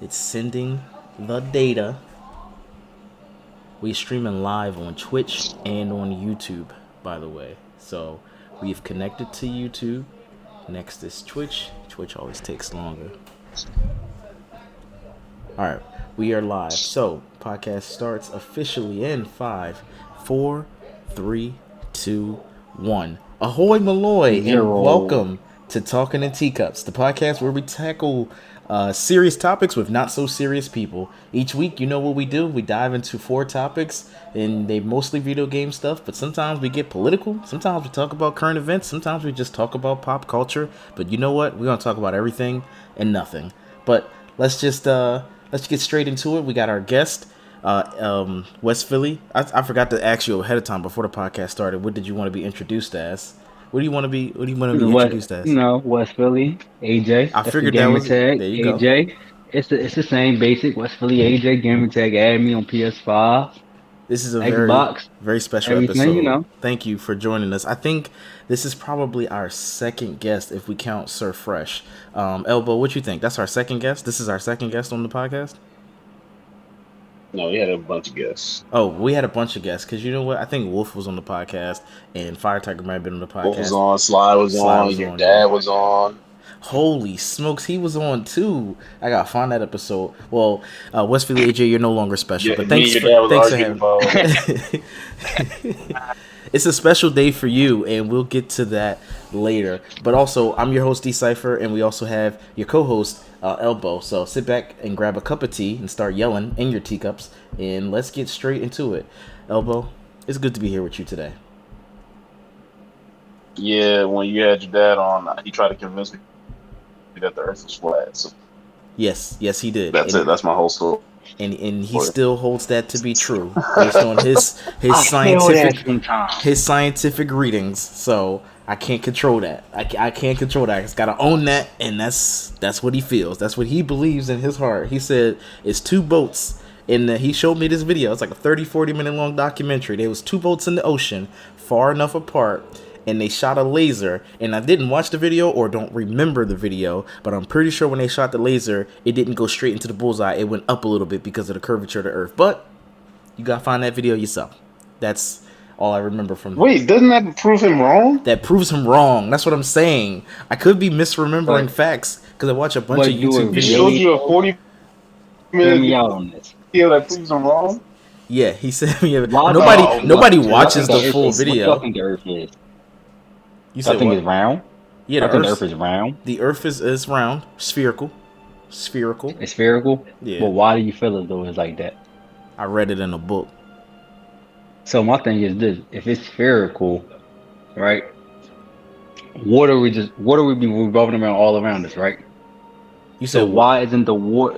It's sending the data. We streaming live on Twitch and on YouTube, by the way. So we've connected to YouTube. Next is Twitch. Twitch always takes longer. All right, we are live. So podcast starts officially in 5, 4, 3, 2, 1. Ahoy, Malloy, and welcome to Talking in Teacups, the podcast where we tackle serious topics with not so serious people. Each week, you know what we do? We dive into 4 topics, and they mostly video game stuff, but sometimes we get political. Sometimes we talk about current events. Sometimes we just talk about pop culture. But you know what? We're going to talk about everything and nothing. But let's get straight into it. We got our guest, West Philly. I forgot to ask you ahead of time before the podcast started. What did you want to be introduced as? What do you want to be introduced as? West Philly, AJ. I That's the figured that gamer was tag, there. You go. AJ. It's the same basic West Philly AJ gamer tag. Add me on PS5, This is a Xbox, very special everything, episode. Thank you for joining us. I think this is probably our second guest if we count Sir Fresh. Elbow, what you think? That's our second guest? This is our second guest on the podcast? No, we had a bunch of guests. Oh, we had a bunch of guests because you know what? I think Wolf was on the podcast and Fire Tiger might have been on the podcast. Wolf was on, Sly was on, your dad was on. Holy smokes, he was on too. I gotta find that episode. Well, West Philly AJ, you're no longer special, Yeah, but thanks for having. It's a special day for you, and we'll get to that later. But also, I'm your host Decipher, and we also have your co-host Elbow. So sit back and grab a cup of tea and start yelling in your teacups, and let's get straight into it. Elbow, it's good to be here with you today. Yeah, when you had your dad on, he tried to convince me that the Earth was flat. So yes, he did. That's it. That's my whole story. And he still holds that to be true based on his scientific readings. So I can't control that. I can't control that. I just gotta own that, and that's what he feels. That's what he believes in his heart. He said it's 2 boats. And he showed me this video. It's like a 30-40 minute long documentary. There was 2 boats in the ocean, far enough apart, and they shot a laser. And I didn't watch the video or don't remember the video, but I'm pretty sure when they shot the laser, it didn't go straight into the bullseye. It went up a little bit because of the curvature of the Earth. But you gotta find that video yourself. That's all I remember from. Wait, doesn't that prove him wrong? That proves him wrong. That's what I'm saying. I could be misremembering facts because I watch a bunch of YouTube videos. He showed you a 40-minute video on this. Yeah, that proves him wrong. Yeah, he said nobody watches the full video. What do you think the Earth is? You said I think it's round. Yeah, the Earth is round. The Earth is round, spherical. It's spherical. Yeah. But why do you feel as though it's like that? I read it in a book. So my thing is this: if it's spherical, right? What are we be revolving around all around us, right? You said so why isn't the water?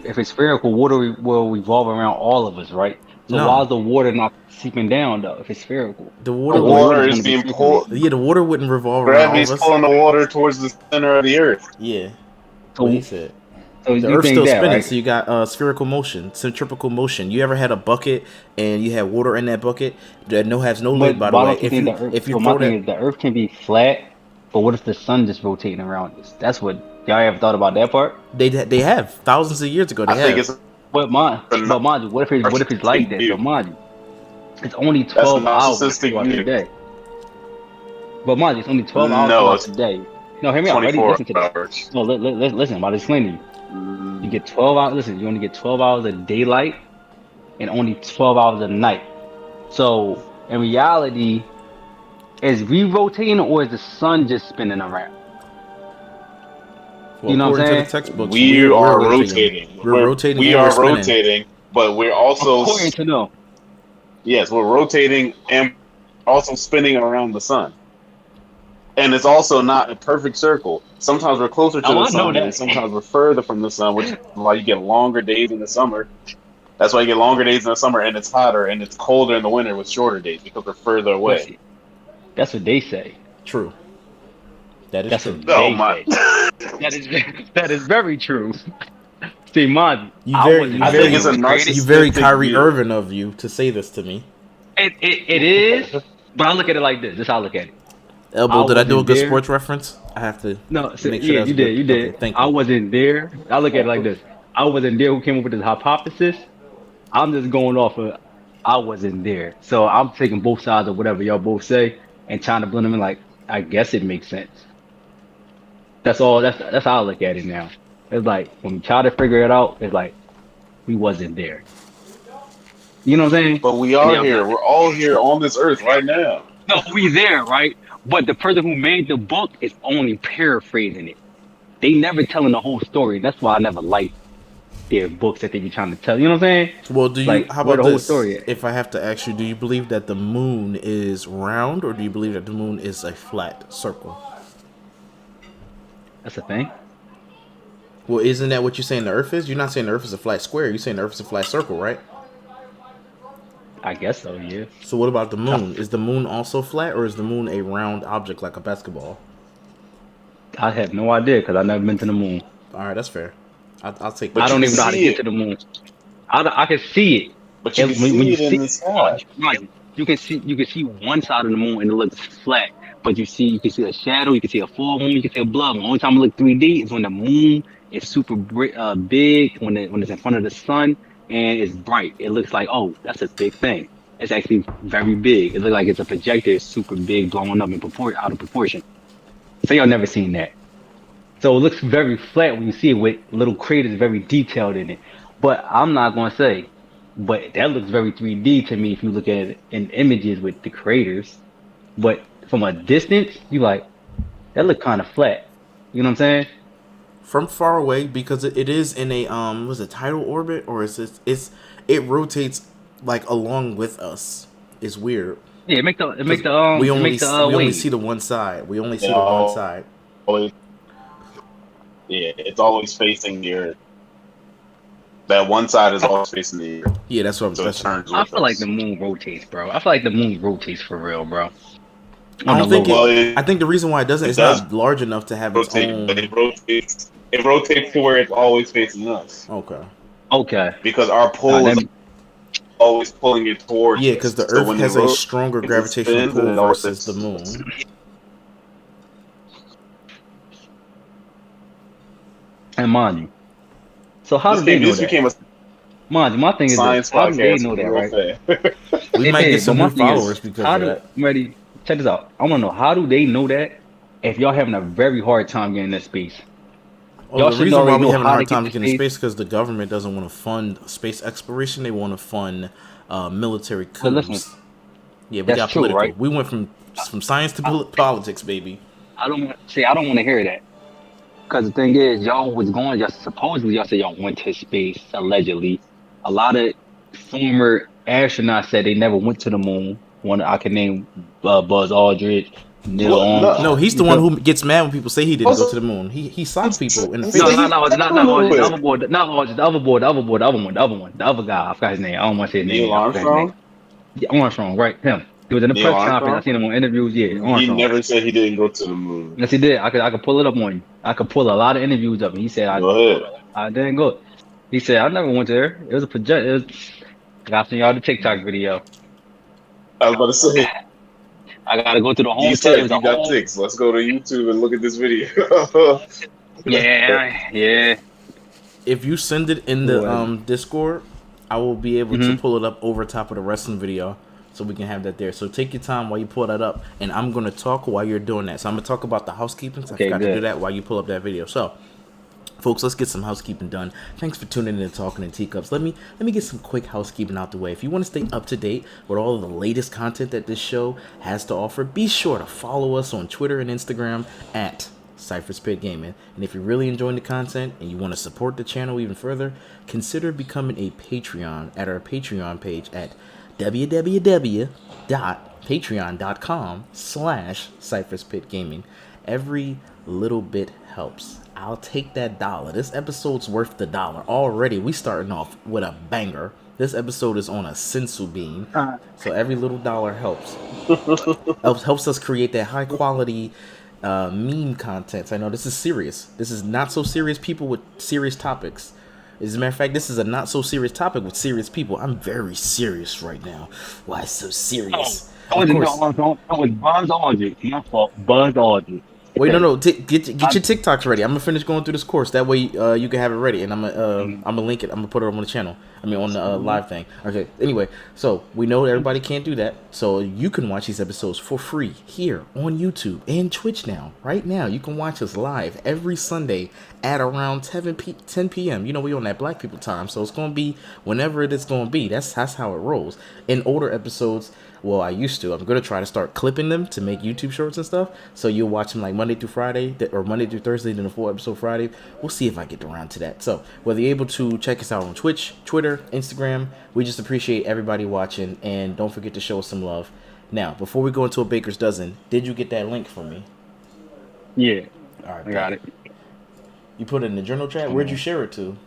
If it's spherical, water will revolve around all of us, right? So why is the water not seeping down though? If it's spherical, the water is being pulled. Yeah, the water wouldn't revolve around all of us. Gravity's pulling the water towards the center of the Earth. Yeah. So what he said. So the Earth's still spinning, right? So you got spherical motion, centripetal motion. You ever had a bucket and you had water in that bucket that has no lid, by the way? If you throw that, the Earth can be flat, but what if the sun just rotating around us? That's what y'all ever thought about that part? They have thousands of years ago. But mind you, what if it's like that? So mind you, it's only 12 hours throughout the day. But mind you, it's only 12 hours throughout the day. No, hear me out. Ready? Listen to this. No, listen. I'm about to explain to you. You get 12 hours. Listen, you only get 12 hours of daylight and only 12 hours of night. So in reality, is we rotating or is the sun just spinning around? Well, you know what I'm saying? To the textbooks, we are rotating. We're rotating. We are rotating, but we're also. According to know. Yes, we're rotating and also spinning around the sun. And it's also not a perfect circle. Sometimes we're closer to the sun, and sometimes we're further from the sun, which is why you get longer days in the summer. That's why you get longer days in the summer, and it's hotter, and it's colder in the winter with shorter days because we're further away. That's what they say. True. That's true. What they say. That is very true. See, man, you very Kyrie Irving of you to say this to me. It is, but I look at it like this. This is how I look at it. Elbow, did I do a good sports reference? I have to No, so, make sure yeah, that's you did. good. You did. Okay, thank I you. wasn't there. I look at it like this. I wasn't there who came up with this hypothesis. I'm just going off of I wasn't there. So I'm taking both sides of whatever y'all both say and trying to blend them in like, I guess it makes sense. That's all. That's how I look at it now. It's like when we try to figure it out, it's like we wasn't there. You know what I'm saying? But we And are they'll be here. like, We're all here on this earth right now. no, we there, right? But the person who made the book is only paraphrasing it. They never telling the whole story. That's why I never liked their books that they be trying to tell. You know what I'm saying? Well, do you? Like How where about the whole this? story at. If I have to ask you, do you believe that the moon is round, or do you believe that the moon is a flat circle? That's the thing. Well, isn't that what you're saying the Earth is? You're not saying the Earth is a flat square. You're saying the Earth is a flat circle, right? I guess so, yeah. So what about the moon? Is the moon also flat, or is the moon a round object like a basketball? I have no idea because I've never been to the moon. All right, that's fair. I'll take But that. I you don't can even know how to see get it. to the moon. I can see it. But you can When see you it in see the sky. you can see one side of the moon and it looks flat. But you can see a shadow, you can see a full moon, you can see a blood moon. Only time it look 3D is when the moon is super big, when it's in front of the sun and it's bright. It looks like, oh, that's a big thing. It's actually very big. It looks like it's a projector, it's super big, blowing up in out of proportion. So y'all never seen that. So it looks very flat when you see it with little craters very detailed in it. But I'm not gonna say, but that looks very 3D to me if you look at it in images with the craters. But from a distance, you like that look kind of flat. You know what I'm saying? From far away, because it is in a was it tidal orbit, or is it rotates like along with us. It's weird. Yeah, Because we it only make the we only see wave. the one side. We only see It the one side. always, yeah, it's always facing the earth. That one side is always facing the earth, Yeah, that's what. so it That's. turns I with feel like the us. moon rotates, bro. I feel like the moon rotates for real, bro. I On the don't think low Well, it. level. I think the reason why it doesn't, it it's does not large enough to have its rotate, but own. it rotates. It rotates to where it's always facing us Okay. Okay. because our Nah, pull that is always pulling it towards Yeah, because us. the So Earth when it has a rotates, stronger it gravitational spins and pull it always versus the faces us. moon. and mind you. So how This do they came. know This that? became a Mind you, my thing is this: science how do they podcast know that, real right? fast. We It might get did, but some my new thing is, followers because how of do that. ready? Check this out. I want to know how do they know that if y'all having a very hard time getting that space? Oh, Y'all the should reason why already we know having a how to hard get time to getting space. space because the government doesn't want to fund space exploration. They want to fund military But listen, coups. Yeah, we that's got true, political. right? We went from science to I, politics, baby. I don't say I don't want to hear that because the thing is, y'all was going. Y'all supposedly y'all said y'all went to space allegedly. A lot of former astronauts said they never went to the moon. One I can name Buzz Aldrin, Neil What? No. No, he's You the one feel? who gets mad when people say he didn't go to Also, the moon. He socked people in the he said No, face. he not Aldrin, the flew other it. boy, not Aldrin, the other boy, the other one, the other guy. I forgot his name. I don't want to say his name. Neil I forgot his name. Armstrong. Yeah, Armstrong, right? Him. He was in the Neil press conference. I Armstrong. seen him on interviews. Yeah, He Armstrong. never said he didn't go to the moon. Yes, he did. I could pull it up on you. I could pull a lot of interviews up. And he said Go ahead. I didn't go. He said I never went there. It was a project. I got y'all the TikTok video. I was about to say. I gotta go through the You whole thing. It said was a you got whole. ticks. Let's go to YouTube and look at this video. Yeah, yeah. If you send it in the Boy. Discord, I will be able to Mm-hmm. pull it up over top of the wrestling video, so we can have that there. So take your time while you pull that up, and I'm gonna talk while you're doing that. So I'm gonna talk about the housekeeping. So I Okay, forgot to do good. that while you pull up that video. So, folks, let's get some housekeeping done. Thanks for tuning in and talking to Teacups. Let me get some quick housekeeping out the way. If you want to stay up to date with all of the latest content that this show has to offer, be sure to follow us on Twitter and Instagram at Cypher's Pit Gaming. And if you're really enjoying the content and you want to support the channel even further, consider becoming a Patreon at our Patreon page at www.patreon.com/Cypher's Pit Gaming. Every little bit helps. I'll take that dollar. This episode's worth the dollar. Already, we starting off with a banger. This episode is on a sensu bean. So every little dollar helps. helps us create that high quality meme content. I know this is serious. This is not so serious people with serious topics. As a matter of fact, this is a not so serious topic with serious people. I'm very serious right now. Why so serious? Of course. It was Buzz Aldrich. My fault. Buzz Aldrich. Wait, no. Get your TikToks ready. I'm gonna finish going through this course. That way, you can have it ready, and I'm gonna link it. I'm gonna put it on the channel. I mean, on the live thing. Okay. Anyway, so we know everybody can't do that, so you can watch these episodes for free here on YouTube and Twitch now. Right now, you can watch us live every Sunday at around 10 p.m. You know, we on that Black people time, so it's gonna be whenever it is gonna be. That's how it rolls. In older episodes. Well, I used to. I'm going to try to start clipping them to make YouTube shorts and stuff. So you'll watch them like Monday through Friday or Monday through Thursday, then a full episode Friday. We'll see if I get around to that. So whether you're able to check us out on Twitch, Twitter, Instagram, we just appreciate everybody watching. And don't forget to show us some love. Now, before we go into a baker's dozen, did you get that link from me? Yeah. All right. I got it. You put it in the journal chat? Where'd you share it to?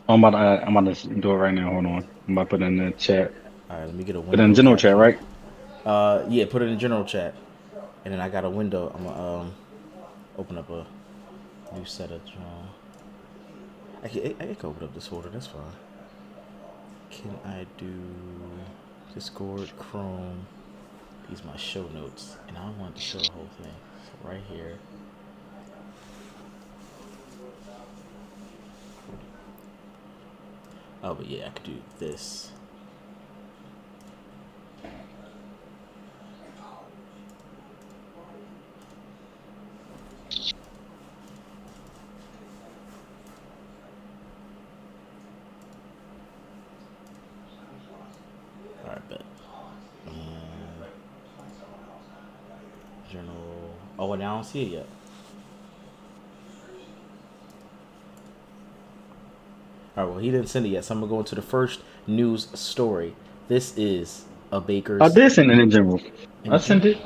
I'm about to do it right now. Hold on. I'm about to put it in the chat. All right, let me get a window. Put it in general chat, right? Yeah, put it in general chat. And then I got a window. I'm going to open up a new set of I can open up this folder. That's fine. Can I do Discord, Chrome? These are my show notes. And I don't want to show the whole thing. So right here. Oh, but yeah, I could do this. Journal. Oh, and I don't see it yet. All right, well, he didn't send it yet, so I'm going to go into the first news story. This is a baker's... I did send it in general. I sent it.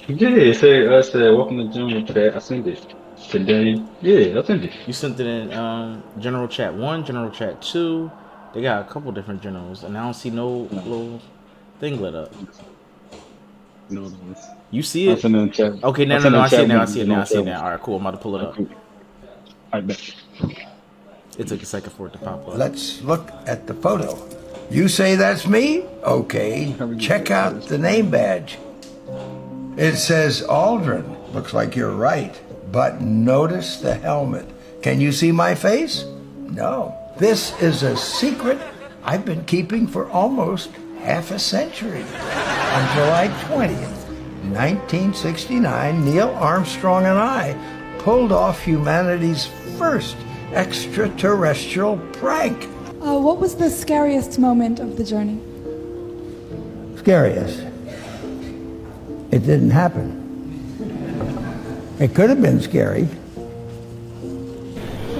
You did. I said, welcome to general chat. I sent it today. Yeah, I sent it. You sent it in general chat 1, general chat 2. They got a couple different generals, and I don't see no little thing lit up. No. You see it? Okay, no, I see it now. I see it now. All right, cool. I'm about to pull it up. I bet. It took a second for it to pop up. Let's look at the photo. You say that's me? Okay. Check out the name badge. It says Aldrin. Looks like you're right. But notice the helmet. Can you see my face? No. This is a secret I've been keeping for almost half a century. On July 20th, 1969, Neil Armstrong and I pulled off humanity's first extraterrestrial prank. What was the scariest moment of the journey? Scariest? It didn't happen. It could have been scary.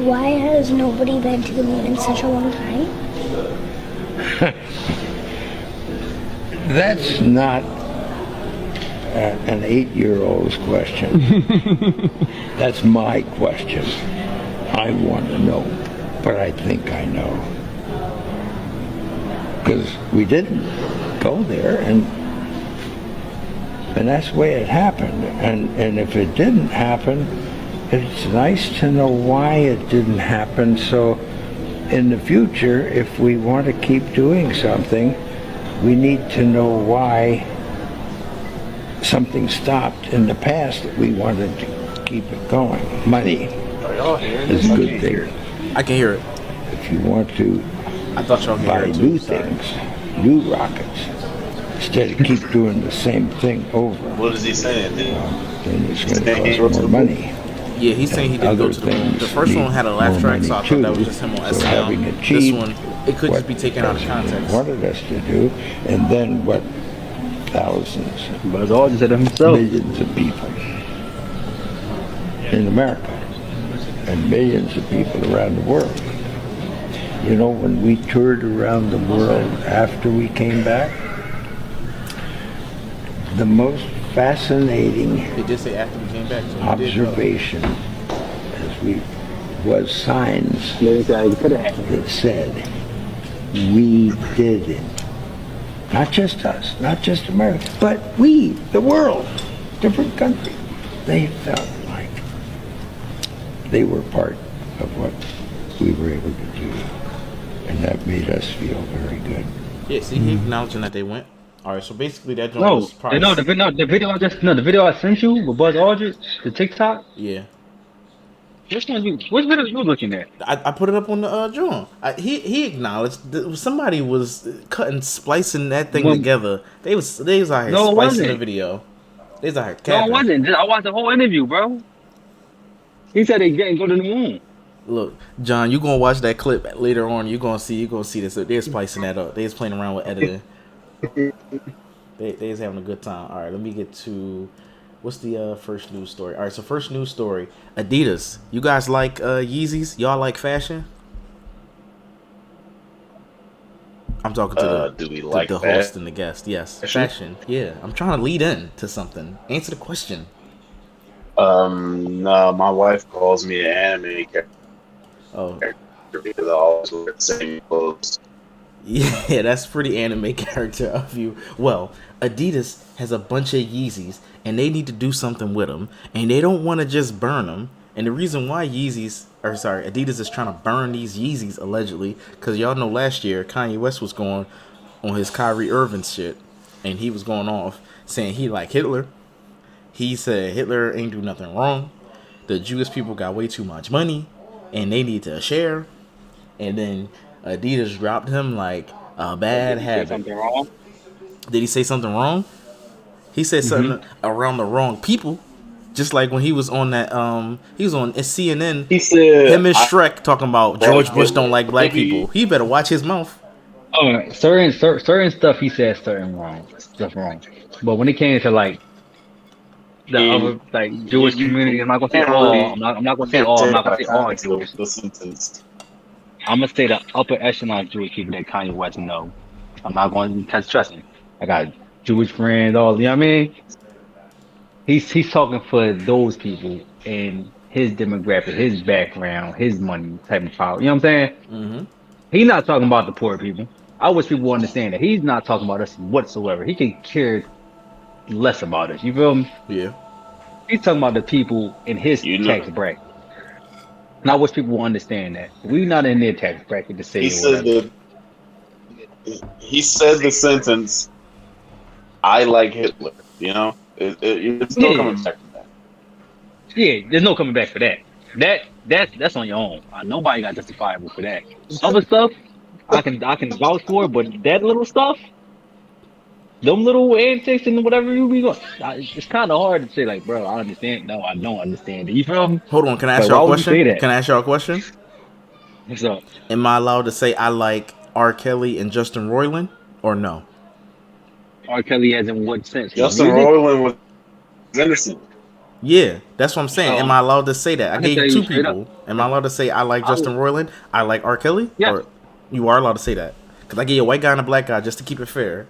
Why has nobody been to the moon in such a long time? That's not an 8-year-old's question. That's my question. I want to know, but I think I know. Because we didn't go there, and that's the way it happened. And if it didn't happen, it's nice to know why it didn't happen, so in the future, if we want to keep doing something, we need to know why something stopped in the past that we wanted to keep it going. Money is a good thing. I can hear it. If you want to buy new things, new rockets, instead of keep doing the same thing over. What is he saying? Then it's going to cost more money. Yeah, he's saying he didn't go to the moon. The first one had a laugh track, so I thought that was just him on SNL. This one, it could just be taken out of context. Wanted us to do, and then what? Thousands, but all just said himself. Millions of people in America, and millions of people around the world. You know, when we toured around the world after we came back, the most fascinating observation was signs that said we did it. Not just us, not just America, but we, the world, different countries. They felt like they were part of what we were able to do. And that made us feel very good. Yeah, see, he acknowledging that they went. All right, so basically that joint was probably the video I sent you with Buzz Aldrin, the TikTok. yeah. Which video you looking at? I put it up on the joint. He acknowledged that somebody was splicing that thing together. They was out here splicing the video. They was out here capping. No, it wasn't. I watched the whole interview, bro. He said they didn't go to the moon. Look, John, you gonna watch that clip later on. You gonna see this. They're splicing that up. They was playing around with editing. They was having a good time. All right, let me get to what's the first news story. All right, so first news story: Adidas. You guys like Yeezys? Y'all like fashion? I'm talking to the host and the guest. Yes, fashion. Yeah, I'm trying to lead in to something. Answer the question. No, my wife calls me an anime character. Oh, because I always wear the same clothes. Yeah, that's pretty anime character of you. Well, Adidas has a bunch of Yeezys, and they need to do something with them, and they don't want to just burn them. And the reason why Adidas is trying to burn these Yeezys allegedly, because y'all know last year Kanye West was going on his Kyrie Irving shit, and he was going off saying he like Hitler. He said Hitler ain't do nothing wrong. The Jewish people got way too much money, and they need to share. And then Adidas dropped him like a bad habit. Something wrong? Did he say something wrong? He said something around the wrong people. Just like when he was on that, he was on CNN. He said him and Shrek talking about George Bush don't like black people. He better watch his mouth. Oh, certain stuff he said stuff wrong. But when it came to like the other like Jewish community, I'm not gonna say all. I'm not gonna say all. I'm not gonna say all Jewish. I'm gonna say the upper echelon Jewish people that Kanye West know. I'm not going to trust me. I got Jewish friends, all, you know what I mean? He's talking for those people and his demographic, his background, his money type of power. You know what I'm saying? Mm-hmm. He's not talking about the poor people. I wish people understand that he's not talking about us whatsoever. He can care less about us. You feel me? Yeah. He's talking about the people in his tax bracket. And I wish people will understand that we're not in their tax bracket to say. He said the sentence, "I like Hitler." You know, it's no coming back from that. Yeah, there's no coming back for that. That's on your own. Nobody got justifiable for that. Other stuff, I can vouch for, but that little stuff, them little antics and whatever you be going, it's kind of hard to say like, bro, I understand. No, I don't understand. You feel me? Hold on, can I ask y'all a question? Can I ask y'all a question? What's up? Am I allowed to say I like R. Kelly and Justin Roiland, or no? R. Kelly as in what sense? Justin Roiland was innocent. Yeah, that's what I'm saying. Am I allowed to say that? I gave you two people. Am I allowed to say I like Justin Roiland? I like R. Kelly? Yeah. Or you are allowed to say that? Because I gave you a white guy and a black guy just to keep it fair.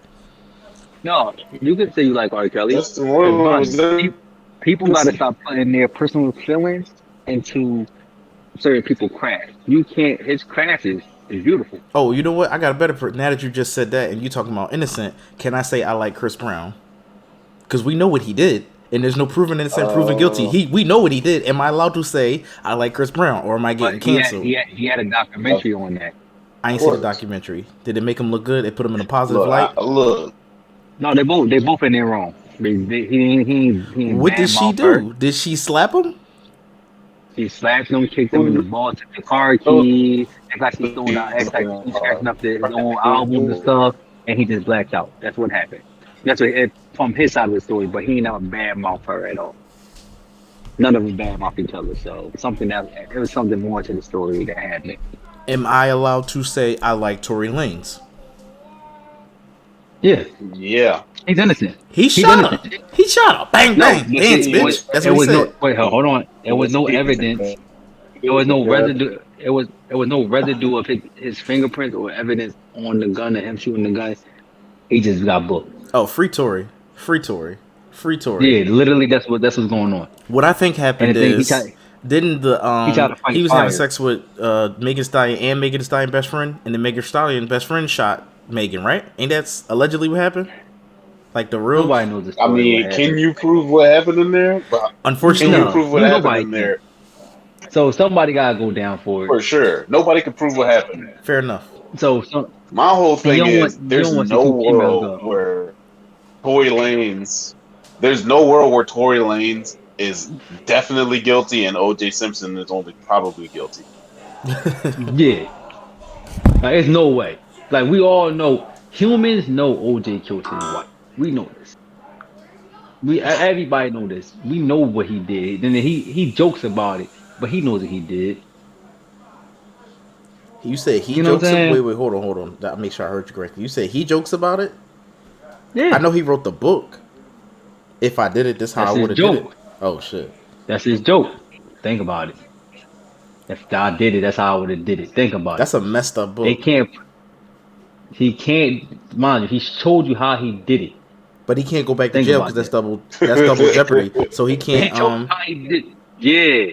No, you can say you like R. Kelly. Justin Roiland people got to stop putting their personal feelings into certain people's craft. You can't. His craft is beautiful. Oh, you know what? I got a better. Now that you just said that, and you talking about innocent, can I say I like Chris Brown? Because we know what he did, and there's no proven innocent, proven guilty. We know what he did. Am I allowed to say I like Chris Brown, or am I getting canceled? He had a documentary on that. I ain't seen the documentary. Did it make him look good? It put him in a positive light. No, they both in there wrong. What did she do? Did she slap him? She slapped him, kicked him in the balls, took the car keys, act like he's throwing out, act like he's scratching up his own albums and stuff, and he just blacked out. That's what happened. That's what from his side of the story, but he ain't never badmouth her at all. None of them badmouth each other, so it was something more to the story that happened. Am I allowed to say I like Tory Lanez? Yeah. He's innocent. He shot her. He shot her. Bang, bang. Dance, bitch. That's what he said. Wait, hold on. There was no evidence. There was no residue. It was no residue of his fingerprints or evidence on the gun of him shooting the gun. He just got booked. Oh, free Tory. Yeah, literally, that's what's going on. What I think happened is didn't he was having sex with Megan Thee Stallion and Megan Thee Stallion best friend, and then Megan Thee Stallion best friend shot Megan, right? Ain't that's allegedly what happened? Like the real. Nobody knows this. I mean, can you prove what happened in there? Unfortunately, can you prove what happened in there? So somebody gotta go down for it. For sure, nobody can prove what happened there. Fair enough. So my whole thing is there's no world where Tory Lanez. There's no world where Tory Lanez is definitely guilty and O.J. Simpson is only probably guilty. Yeah. Like, there's no way. Like, we all know, humans know O.J. killed his wife. We know this. Everybody know this. We know what he did. Then he jokes about it, but he knows what he did. You said he know jokes. Wait, hold on. That make sure I heard you correctly. You said he jokes about it. Yeah. I know he wrote the book. If I did it, this how I would have did it. Oh shit. That's his joke. Think about it. If God did it, that's how I would have did it. Think about That's a messed up book. He can't, mind you, he showed you how he did it. But he can't go back to jail because that's double jeopardy. So he can't. He told you how he did. Yeah.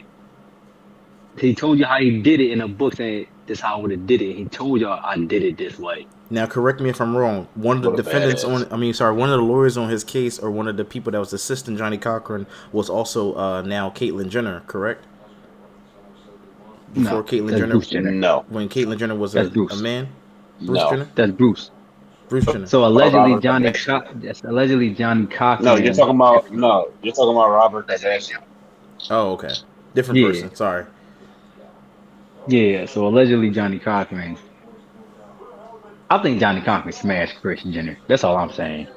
He told you how he did it in a book saying this how I would have did it. He told y'all I did it this way. Now correct me if I'm wrong. One of the defendants one of the lawyers on his case, or one of the people that was assisting Johnny Cochran, was also now Caitlyn Jenner, correct? Before Caitlyn Jenner. No. When Caitlyn Jenner was a man. Bruce Jenner? That's Bruce. Bruce Jenner. So allegedly Johnny Cochran. No, you're talking about Robert Kardashian. Oh, okay. Different person. Sorry. Yeah, so allegedly Johnny Cochran. I think Johnny Cochran smashed Kris Jenner. That's all I'm saying.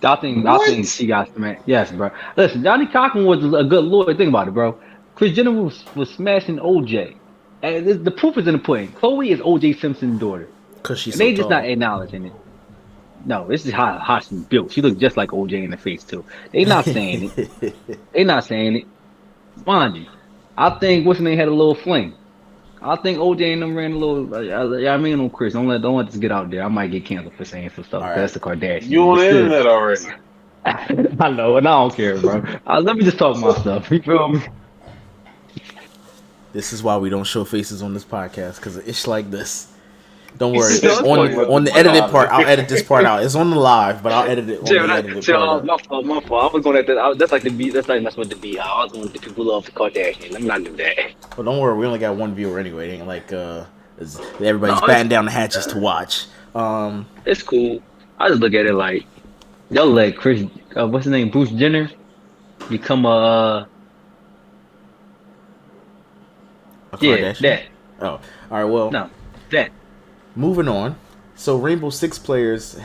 I think she got smashed. Yes, bro. Listen, Johnny Cochran was a good lawyer. Think about it, bro. Kris Jenner was smashing OJ. And the proof is in the pudding. Khloe is OJ Simpson's daughter. Cause she's they just not acknowledging it. No, this is how she's built. She looks just like OJ in the face too. They not saying it. Mind you, I think what's her name had a little fling. I think OJ and them ran a little. I mean, on Chris, don't let this get out there. I might get canceled for saying some stuff. Right. That's the Kardashians. You on the internet already? I know, and I don't care, bro. Let me just talk my stuff. You feel me? This is why we don't show faces on this podcast, because it's like this. Don't worry. on the edited part, I'll edit this part out. It's on the live, but I'll edit it. My fault. I was going to that's like the beat. That's like that's what the beat. I was going to people love the Kardashians. Let me not do that. Well, don't worry. We only got one viewer anyway. It ain't like everybody's batting down the hatches to watch. It's cool. I just look at it like y'all let Kris, what's his name, Bruce Jenner, become a Kardashian? That. Oh, all right. Well, no, that. Moving on. So Rainbow Six PC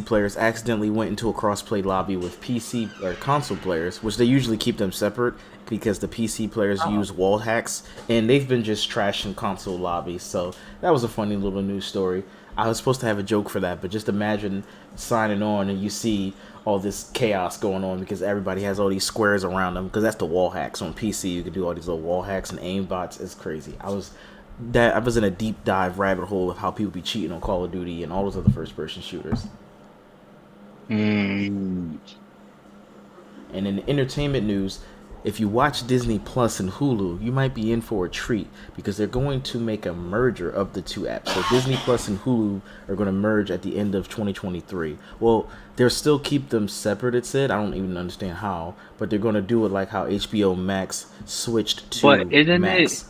players accidentally went into a crossplay lobby with PC or console players, which they usually keep them separate because the PC players use wall hacks, and they've been just trashing console lobbies. So that was a funny little news story. I was supposed to have a joke for that, but just imagine signing on and you see all this chaos going on because everybody has all these squares around them, because that's the wall hacks on PC. You can do all these little wall hacks and aim bots. It's crazy. I was in a deep dive rabbit hole of how people be cheating on Call of Duty and all those other first person shooters. And in the entertainment news, if you watch Disney Plus and Hulu, you might be in for a treat because they're going to make a merger of the two apps. So Disney Plus and Hulu are going to merge at the end of 2023. Well, they'll still keep them separate, it said. I don't even understand how, but they're going to do it like how HBO Max switched to Max.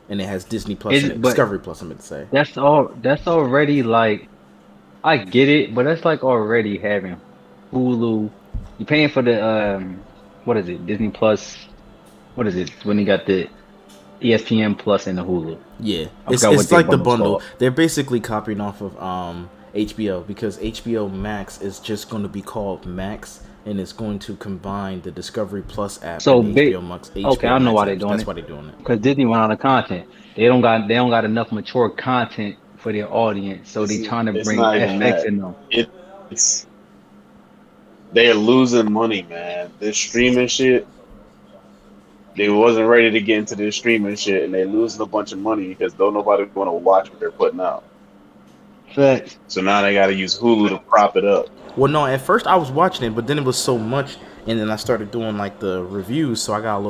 And it has Disney Plus and Discovery Plus, I'm going to say. That's already like, I get it, but that's like already having Hulu. You're paying for the, what is it, Disney Plus? What is it, when you got the ESPN Plus and the Hulu? Yeah, it's like the bundle. They're basically copying off of HBO, because HBO Max is just going to be called Max, and it's going to combine the Discovery Plus app and HBO Max. Okay, I know why they're doing it. That's why they're doing it. Because Disney went out of content. They don't got enough mature content for their audience, so they're trying to bring FX in them. They're losing money, man. This streaming shit. They wasn't ready to get into this streaming shit, and they're losing a bunch of money because don't nobody want to watch what they're putting out. Facts. So now they got to use Hulu to prop it up. Well, no, at first I was watching it, but then it was so much, and then I started doing like the reviews, so I got a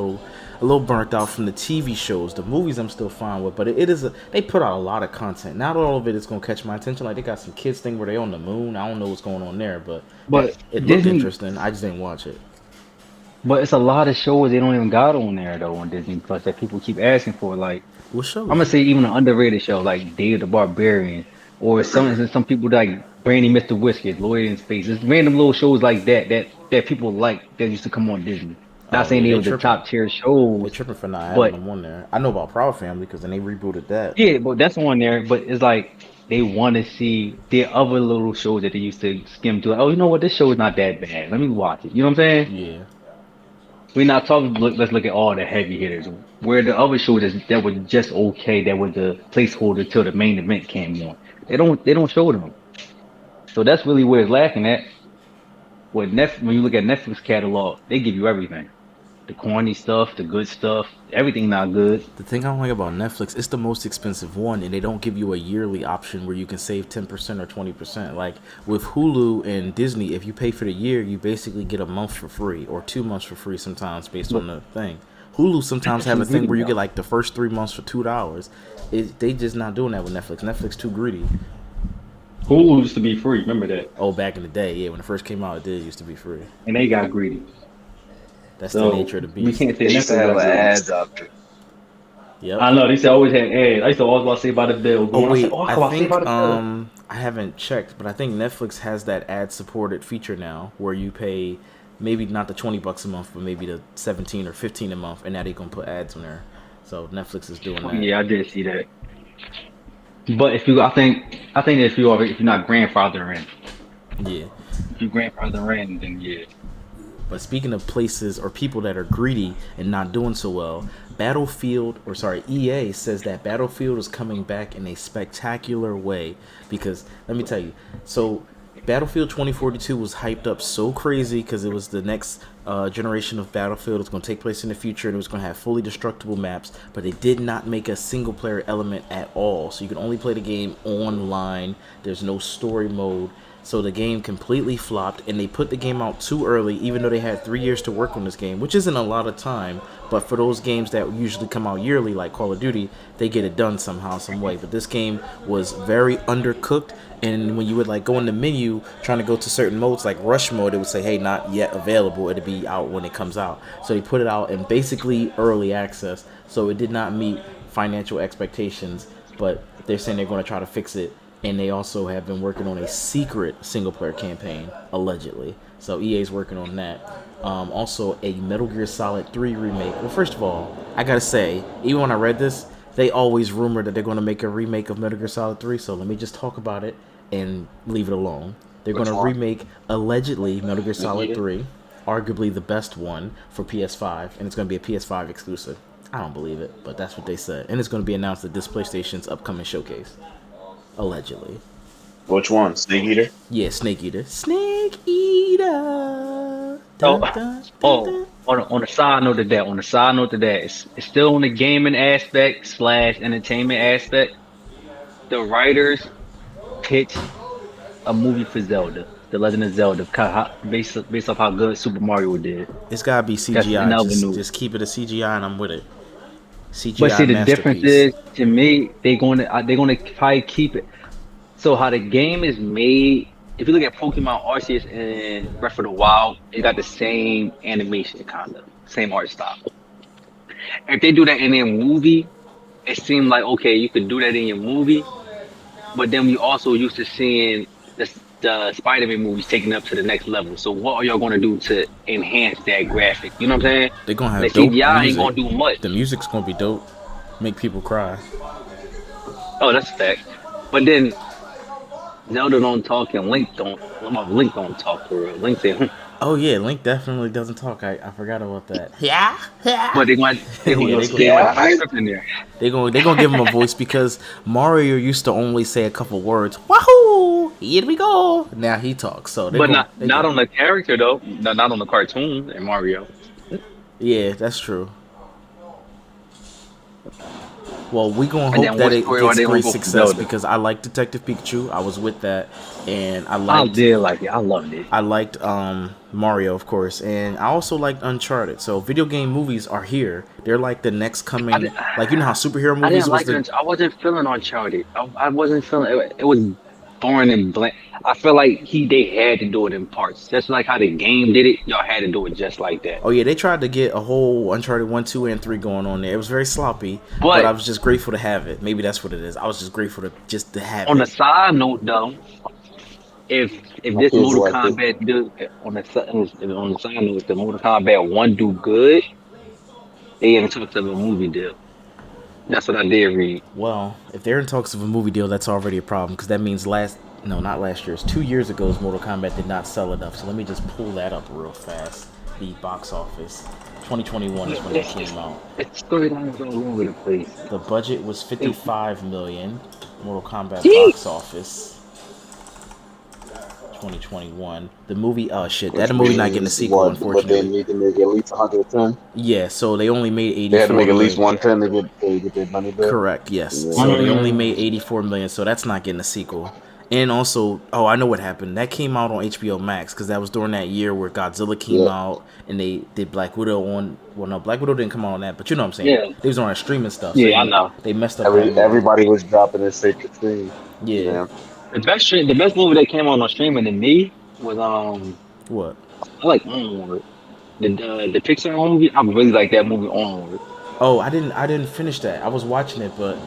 little burnt out from the TV shows. The movies I'm still fine with, but they put out a lot of content. Not all of it is gonna catch my attention. Like they got some kids thing where they on the moon. I don't know what's going on there, but it looked interesting. I just didn't watch it. But it's a lot of shows they don't even got on there though on Disney Plus that people keep asking for. Like, what show? I'm gonna say even an underrated show like Day of the Barbarian, or some people like Brandy, Mr. Whiskers, Lloyd in Space. It's random little shows like that people like that used to come on Disney. Not Oh saying yeah, they they were the tripping. top tier They shows, tripping for not having but them on there. I know about Proud Family because then they rebooted that. yeah, but that's on there. But it's like they want to see their other little shows that they used to skim through. Like, oh, you know what? This show is not that bad. Let me watch it. You know what I'm saying? Yeah. We're not talking. Let's look at all the heavy hitters. Where the other shows that were just okay, that were the placeholder till the main event came on. They don't show them. So that's really where it's lacking at. When you look at Netflix catalog, they give you everything. The corny stuff, the good stuff, everything not good. The thing I don't like about Netflix, it's the most expensive one, and they don't give you a yearly option where you can save 10% or 20%. Like with Hulu and Disney, if you pay for the year, you basically get a month for free or 2 months for free sometimes based on the thing. Hulu sometimes have a thing where you get like the first 3 months for $2. They just not doing that with Netflix. Netflix too greedy. Hulu used to be free. Remember that? Oh, back in the day, yeah, when it first came out, it did used to be free. And they got greedy. That's So the nature of the we beast. can't say Netflix have ads out there. Yep. I know they used to always had ads. I used to always watch Saved by the Bell. Oh wait, I I think I haven't checked, but I think Netflix has that ad-supported feature now, where you pay maybe not the $20 a month, but maybe the 17 or 15 a month, and now they're gonna put ads on there. So Netflix is doing that. Yeah, I did see that. But I think if you're not grandfather in, Yeah. if you grandfather in, then yeah. But speaking of places or people that are greedy and not doing so well, EA says that Battlefield is coming back in a spectacular way because let me tell you, so Battlefield 2042 was hyped up so crazy because it was the next generation of Battlefield. It's going to take place in the future and it was going to have fully destructible maps, but they did not make a single player element at all. So you can only play the game online. There's no story mode. So the game completely flopped, and they put the game out too early, even though they had 3 years to work on this game, which isn't a lot of time. But for those games that usually come out yearly, like Call of Duty, they get it done somehow, some way. But this game was very undercooked, and when you would like go in the menu trying to go to certain modes, like Rush mode, it would say, "Hey, not yet available." It'd be out when it comes out. So they put it out in basically early access, so it did not meet financial expectations. But they're saying they're going to try to fix it. And they also have been working on a secret single-player campaign, allegedly. So EA's working on that. Also, a Metal Gear Solid 3 remake. Well, first of all, I gotta say, even when I read this, they always rumored that they're going to make a remake of Metal Gear Solid 3. So let me just talk about it and leave it alone. They're going to remake, allegedly, Metal Gear Solid 3, arguably the best one for PS5, and it's going to be a PS5 exclusive. I don't believe it, but that's what they said. And it's going to be announced at this PlayStation's upcoming showcase. Allegedly. Which one? Snake Eater? Yeah, Snake Eater. Snake Eater. On a side note to that, it's still on the gaming aspect / entertainment aspect. The writers pitched a movie for Zelda, The Legend of Zelda, based off how good Super Mario did. It's gotta be CGI. Just keep it a CGI, and I'm with it. CGI but see, the difference is, to me, they're gonna probably keep it. So how the game is made, if you look at Pokemon Arceus and Breath of the Wild, it got the same animation, kind of same art style. If they do that in their movie, it seemed like, okay, you could do that in your movie, but then we also used to seeing the Spider-Man movies taken up to the next level. So what are y'all going to do to enhance that graphic? You know what I'm saying? They're going to have like dope CGI music. Ain't going to do much. The music's going to be dope. Make people cry. Oh, that's a fact. But then Zelda don't talk and Link don't talk for real. Link say, Oh yeah, Link definitely doesn't talk. I forgot about that. Yeah. But they're going to give him a voice because Mario used to only say a couple words. Wahoo! Here we go. Now he talks. So, not on the character though. Not on the cartoon in Mario. Yeah, that's true. Well, we gonna hope that it gets great success because I like Detective Pikachu. I was with that, and I did like it. I loved it. I liked Mario, of course, and I also liked Uncharted. So video game movies are here. They're like the next coming. Like, you know how superhero movies I wasn't feeling Uncharted. I wasn't feeling it. It was boring and bland. I feel like they had to do it in parts. Just like how the game did it, y'all had to do it just like that. Oh yeah, they tried to get a whole Uncharted 1, 2, and 3 going on there. It was very sloppy, but I was just grateful to have it. Maybe that's what it is. I was just grateful to have it. On the side note, though, if this Mortal Kombat do on the side note, if the Mortal Kombat 1 do good, they in talks of a movie deal. That's what I did read. Well, if they're in talks of a movie deal, that's already a problem because that means not last year's, 2 years ago's Mortal Kombat did not sell enough. So let me just pull that up real fast. The box office. 2021 is when it came out. It's storylines all over the place. The budget was $55 million. Mortal Kombat box office. 2021. The movie, that movie not getting a sequel, unfortunately. But they need to make at least 110. Yeah, so they only made 84. They had to make at least 110 to get their money back. Correct, yes. Yeah. So they only made 84 million, so that's not getting a sequel. And also, I know what happened. That came out on HBO Max because that was during that year where Godzilla came out and they did Black Widow on. Well, no, Black Widow didn't come out on that, but you know what I'm saying. Yeah. They was on that streaming stuff. So I know. They messed up. Everybody was dropping their sacred stream. Yeah. The best movie that came out on streaming to me was what? I like Onward. The Pixar movie. I really like that movie Onward. Oh, I didn't finish that. I was watching it, but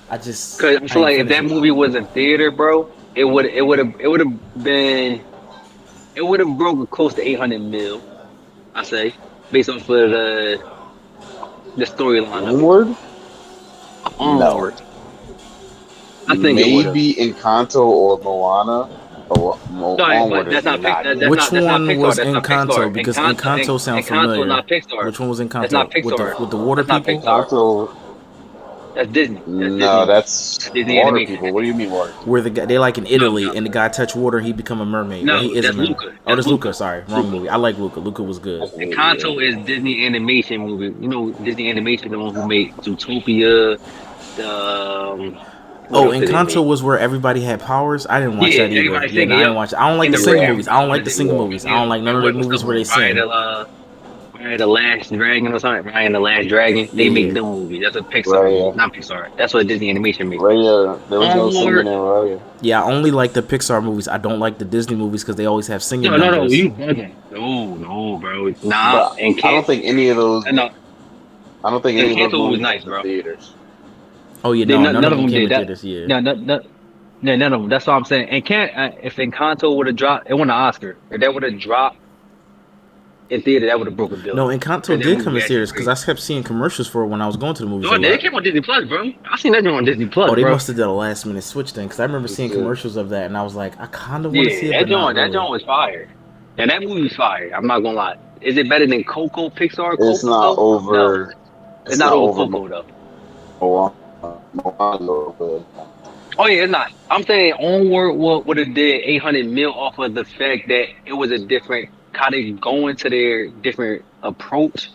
I just because I feel like if that movie was in theater, bro, it would have broken close to 800 mil. I say based off of the storyline. Onward. Onward. No. I think maybe Encanto or Moana. That's not Pixar. Which one was Encanto? Because Encanto sounds familiar. Not Pixar. Which one was Encanto? That's not Pixar. With the water people? Encanto. That's Disney. That's Disney water animation. people. What do you mean water? Where they like in Italy and the guy touch water, he become a mermaid. No, he is that's a mermaid. Luca. Oh, that's Luca. Sorry, wrong movie. I like Luca. Luca was good. Encanto is Disney animation movie. You know Disney animation, the one who made Zootopia. Encanto was where everybody had powers. I didn't watch that either. I didn't watch it. I don't like the singing movies. I don't like the singing movies. I don't like none of the movies where they sing. The Last Dragon or something. Ryan the Last Dragon. They make the movie. That's a Pixar. Not Pixar. That's what Disney animation makes. There was no singing in Raya. Yeah, I only like the Pixar movies. I don't like the Disney movies because they always have singing. No, you bugging. No, bro. Nah, I don't think any of those. No. I don't think any of those was nice, bro. Theaters. Oh yeah, none of them came to theaters. Yeah. No, none of them. That's what I'm saying. And if Encanto would have dropped, it won an Oscar. If that would have dropped in theater, that would have broken billion. No, Encanto did come to theaters because I kept seeing commercials for it when I was going to the movies. No, it came on Disney Plus, bro. I seen that on Disney Plus. Oh, they must have done a last minute switch then because I remember seeing commercials of that and I was like, I kind of want to see it. That joint was fire. And that movie was fire. I'm not gonna lie. Is it better than Coco Pixar? It's not over. No. It's not over Coco though. Oh yeah, it's not. I'm saying Onward would have did 800 mil off of the fact that it was a different how they go into their different approach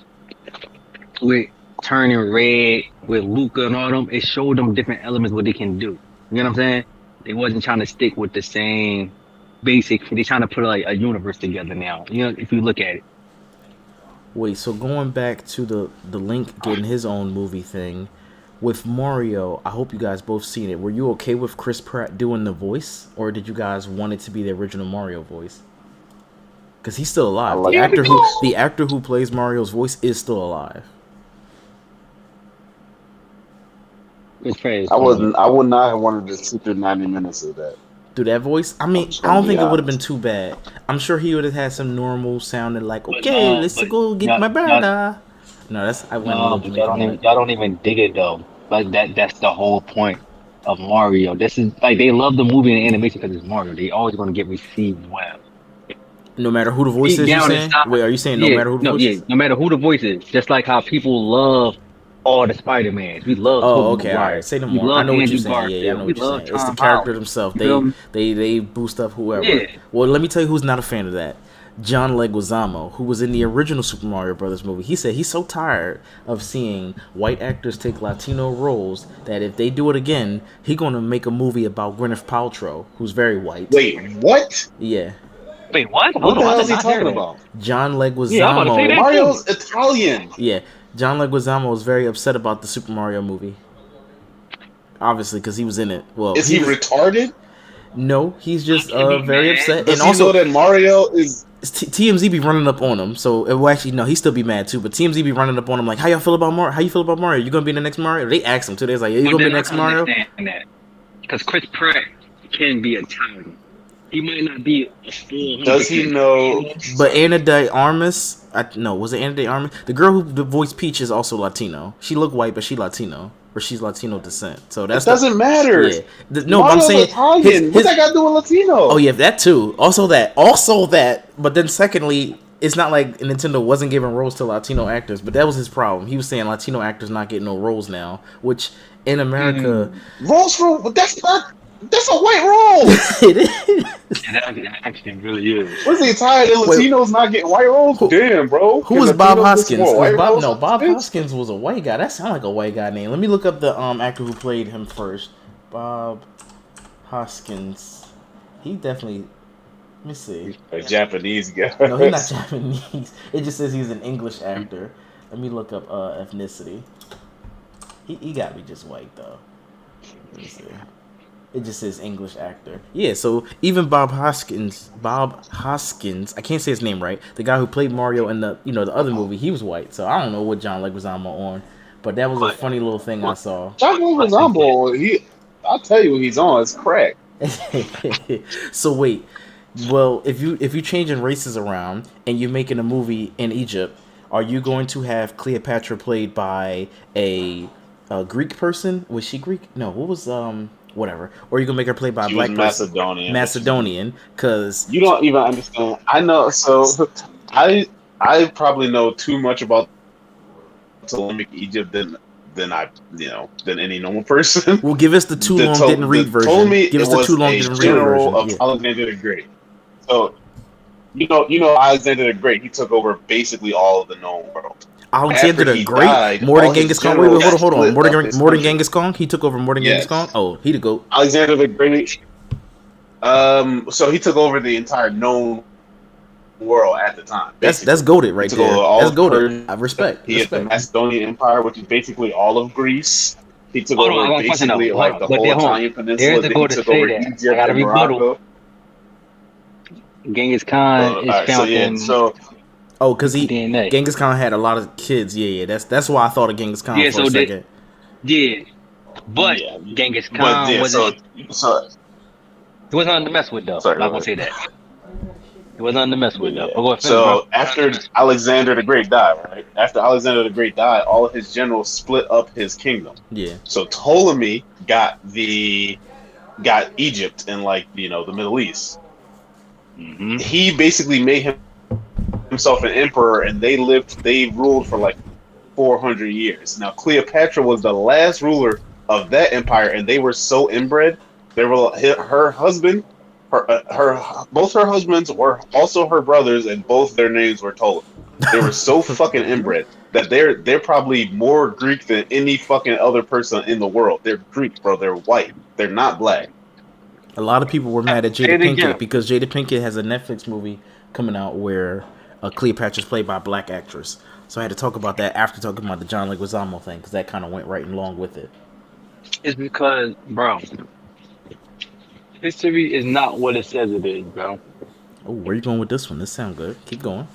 with turning red with Luca and all them. It showed them different elements what they can do. You know what I'm saying? They wasn't trying to stick with the same basic. They trying to put like a universe together now. You know, if you look at it. Wait, so going back to the Link getting his own movie thing. With Mario, I hope you guys both seen it. Were you okay with Chris Pratt doing the voice, or did you guys want it to be the original Mario voice? Because he's still alive. The actor who plays Mario's voice is still alive. I would not have wanted to sit through 90 minutes of that. Do that voice? I mean, I don't think it would have been too bad. I'm sure he would have had some normal sounding like, okay, let's go get my burger. No, that's I went. No, y'all don't even dig it though. Like that's the whole point of Mario. This is like they love the movie and animation because it's Mario. They always going to get received well. No matter who the voice is, you saying? Wait, are you saying no matter who the voice is? No matter who the voice is. Just like how people love all the Spider-Mans. We love. Oh, okay, all right. Say no more. I know what you're saying. Yeah, I know what you're saying. It's the character themselves. They boost up whoever. Yeah. Well, let me tell you who's not a fan of that. John Leguizamo, who was in the original Super Mario Brothers movie, he said he's so tired of seeing white actors take Latino roles that if they do it again, he's going to make a movie about Gwyneth Paltrow, who's very white. Wait, what? Yeah. Wait, what? What the hell is he talking about? John Leguizamo. Yeah, Mario's Italian. Yeah. John Leguizamo was very upset about the Super Mario movie. Obviously, because he was in it. Well, is he retarded? No, he's just very upset. Does and also, know that Mario is... TMZ be running up on him, so it will actually no, he still be mad too. But TMZ be running up on him like, "How y'all feel about Mario? How you feel about Mario? You gonna be in the next Mario?" They asked him too. They was like, "You gonna be the next Mario?" Because Chris Pratt can be Italian. He might not be a full. Does he know? But Ana de Armas, was it Ana de Armas? The girl who voiced Peach is also Latino. She looked white, but she Latino, or she's Latino descent. So It doesn't matter. Yeah. No, but I'm saying Italian. What's that got to do with Latino? Oh yeah, that too. Also that. But then secondly, it's not like Nintendo wasn't giving roles to Latino actors, but that was his problem. He was saying Latino actors not getting no roles now, which in America, roles for that's a white role. It is. That actually really is. What's the Italian and Latinos not getting white roles? Damn, bro. Who was Bob Hoskins? Bob Hoskins was a white guy. That sounded like a white guy name. Let me look up the actor who played him first. Bob Hoskins. He definitely. Let me see. A Japanese guy. No, he's not Japanese. It just says he's an English actor. Let me look up ethnicity. He got to be just white though. Let me see. It just says English actor. Yeah, so even Bob Hoskins, I can't say his name right. The guy who played Mario in the the other movie, he was white. So I don't know what John Leguizamo on, but that was a funny little thing I saw. John Leguizamo, I'll tell you what he's on. It's crack. So wait, well if you changing races around and you're making a movie in Egypt, are you going to have Cleopatra played by a Greek person? Was she Greek? No, what was whatever. Or you can make her play by a black person. Macedonian, because you don't even understand. I know. So I probably know too much about Ptolemaic Egypt than any normal person. Well, give us the too long didn't read version. Give us the too long didn't read version. Of Alexander the Great. So you know Alexander the Great. He took over basically all of the known world. Alexander the Great, more than Genghis Khan. Wait, hold on. More than Genghis Khan. He took over more than Genghis Khan. Oh, he the GOAT. Alexander the Great. So he took over the entire known world at the time. Basically. That's goated right there. That's goated. I respect. He had the Macedonian Empire, which is basically all of Greece. He took over basically the whole Italian peninsula. Then he took over Egypt and Morocco. Genghis Khan is found in. Oh, because Genghis Khan had a lot of kids. Yeah. That's why I thought of Genghis Khan for a second. But Genghis Khan wasn't. It wasn't nothing to mess with though. I'm not gonna say that. It wasn't nothing to mess with though. So after Alexander the Great died, right? After Alexander the Great died, all of his generals split up his kingdom. Yeah. So Ptolemy got Egypt and the Middle East. Mm-hmm. He basically made himself an emperor, and they ruled for 400 years. Now Cleopatra was the last ruler of that empire, and they were so inbred. They were her husband, both her husbands were also her brothers, and both their names were Ptolemy. They were so fucking inbred that they're probably more Greek than any fucking other person in the world. They're Greek, bro. They're white. They're not black. A lot of people were mad at Jada Pinkett because Jada Pinkett has a Netflix movie coming out where Cleopatra's played by a black actress. So I had to talk about that after talking about the John Leguizamo thing, because that kind of went right along with it. It's because, bro, history is not what it says it is, bro. Oh, where you going with this one? This sound good. Keep going.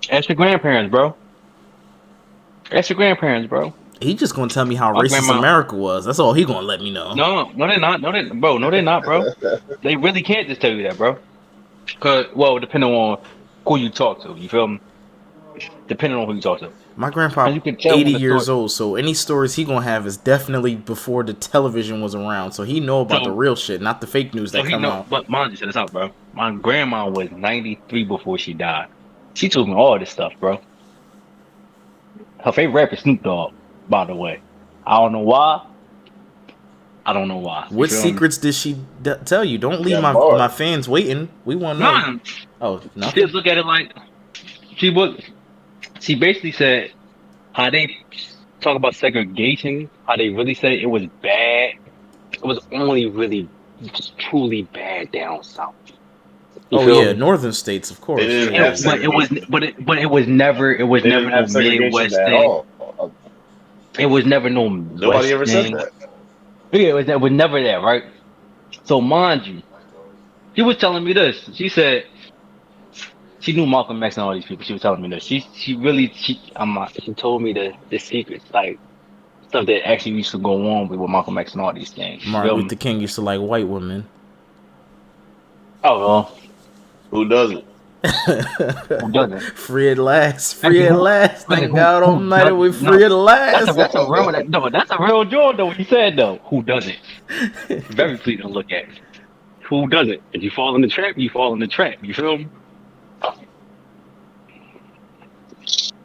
Ask your grandparents, bro. Ask your grandparents, bro. He just gonna tell me how racist America was. That's all he gonna let me know. No, they're not. No, they're not, bro. They really can't just tell you that, bro. Depending on who you talk to, you feel me? Depending on who you talk to. My grandpa, 80 years old, so any stories he gonna have is definitely before the television was around. So he know about the real shit, not the fake news that come out. But mom just said this out, bro. My grandma was 93 before she died. She told me all this stuff, bro. Her favorite rapper is Snoop Dogg, by the way. I don't know why. What secrets did she tell you? Don't leave my fans waiting. We want to know. Nah. Oh, no. She just look at it like she basically said how they talk about segregation, how they really said it was bad. It was only really just truly bad down south. Northern states, of course. But it was never no Midwest thing. It was never no West Nobody ever said that. Yeah, it was never that, right? So mind you, she was telling me this. She said she knew Malcolm X and all these people. She was telling me this. She told me the secrets, like stuff that actually used to go on with Malcolm X and all these things. Martin Luther King used to like white women. Oh well. Who doesn't? Who doesn't? Free at last. Free Actually, at last. Thank God who Almighty, we doesn't? free No, at last. that's a real no, that's a real joke though. What he said though. Who doesn't? Very pleasing to look at. Who doesn't? If you fall in the trap, you fall in the trap. You feel me?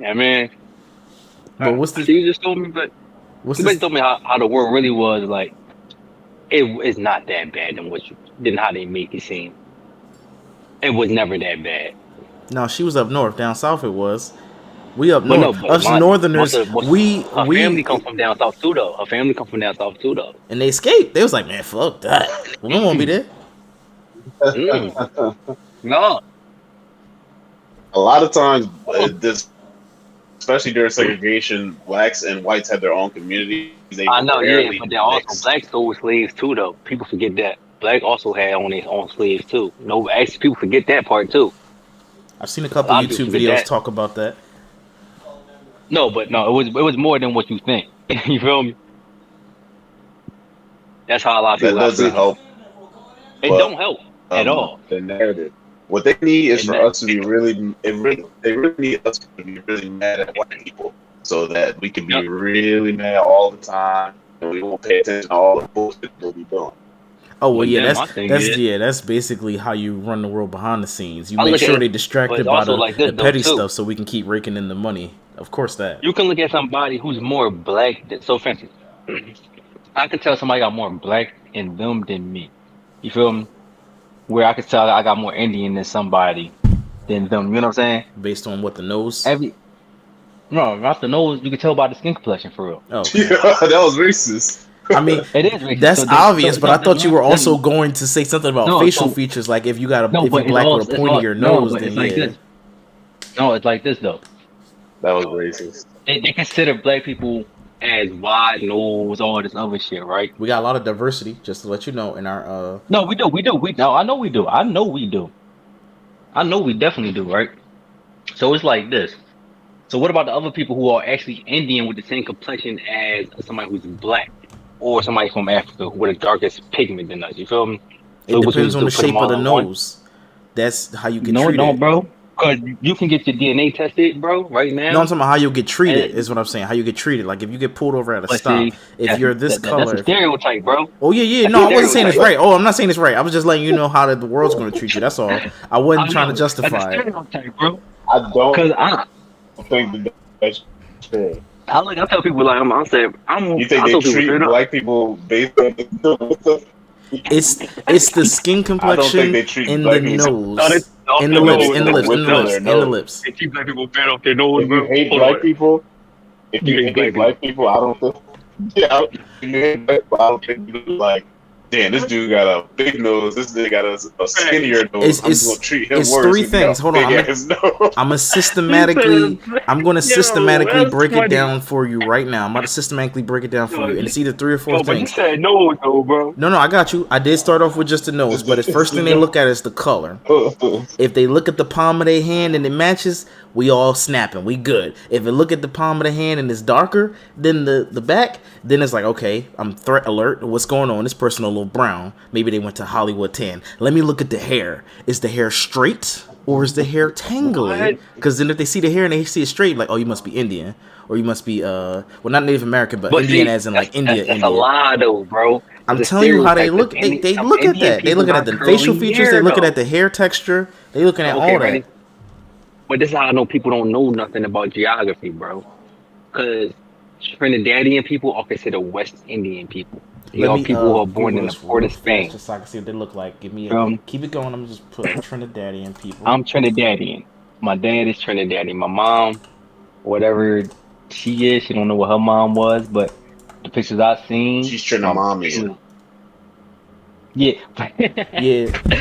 Yeah, man. But what's So the you just told me, but what's you this? basically told me how the world really was. Like it's not that bad than how they make it seem. It was never that bad. No, she was up north. Down south it was. We up But no, north. but Us mind you, northerners, her family comes from down south too, though. Her family comes from down south too, though. and they escaped. They was like, man, fuck that. We don't want to be there. No. A lot of times, this, especially during segregation, blacks and whites had their own communities. I know, yeah, but then also blacks stole slaves too, though. People forget that. Black also had on his own slaves too. No, actually, people forget that part too. I've seen a couple YouTube videos talk about that. No, but no, it was more than what you think. You feel me? That's how a lot of people. That doesn't help. It don't help at all. The narrative. What they need is for us to be they really need us to be really mad at white people, so that we can be really mad all the time, and we won't pay attention to all the bullshit they'll be doing. Oh well, yeah, that's basically how you run the world behind the scenes. You make sure they distracted by the petty stuff, so we can keep raking in the money. Of course, that you can look at somebody who's more black. So, for instance, I can tell somebody got more black in them than me. You feel me? Where I could tell I got more Indian than somebody than them. You know what I'm saying? Based on what the nose? No, not the nose. You can tell by the skin complexion for real. Oh, okay. Yeah, that was racist. I mean, it is racist. That's obvious, but I thought you were also going to say something about facial features, like if you got if you're black with a pointier nose, then it's like this. No, it's like this though. That was racist. They consider black people as wide nose, all this other shit, right? We got a lot of diversity, just to let you know, in our No, we do. No, I know we do. I know we definitely do, right? So it's like this. So what about the other people who are actually Indian with the same complexion as somebody who's black or somebody from Africa with a darkest pigment than us? You feel me? So it depends on the shape of the nose. That's how you get treated. No, bro. Because you can get your DNA tested, bro, right now. No, I'm talking about how you'll get treated, is what I'm saying. How you get treated. Like, if you get pulled over at a stop, if you're this color. That's a stereotype, bro. Oh, yeah. No, I wasn't saying it's right. Oh, I'm not saying it's right. I was just letting you know how the world's going to treat you. That's all. I wasn't trying to justify it. Stereotype, bro. I don't think that's true. I tell people, like, I'm saying, you think they treat black people based on the It's the skin complexion and the nose. In the lips. They treat black people bad off their nose, bro. If you hate black people, I don't think. Yeah, if you hate black people, I don't think you like. Damn, this dude got a big nose. This dude got a skinnier nose. I'm gonna treat him worse. It's three things. Hold on. I'm gonna systematically break it down for you right now. I'm about to systematically break it down for you, and it's either 3 or 4 things. But you said no, though, bro. No, I got you. I did start off with just the nose, but the first thing they look at is the color. If they look at the palm of their hand and it matches, we all snapping. We good. If they look at the palm of the hand and it's darker than the back, then it's like, okay, I'm threat alert. What's going on? This person a little brown. Maybe they went to Hollywood tan. Let me look at the hair. Is the hair straight or is the hair tangly? Because then if they see the hair and they see it straight, like, oh, you must be Indian. Or you must be, well, not Native American, but Indian as in like India. That's a lie though, bro. I'm telling you how they look. They look at that. They looking at the facial features. They looking at the hair texture. They looking at all that. But this is how I know people don't know nothing about geography, bro. Because Trinidadian people are considered West Indian people. They are people who are born in the port of Spain. Just so I can see what they look like. Give me keep it going. I'm just putting Trinidadian people. I'm Trinidadian. My dad is Trinidadian. My mom, whatever she is, she don't know what her mom was, but the pictures I've seen, she's Trinidadian. Yeah.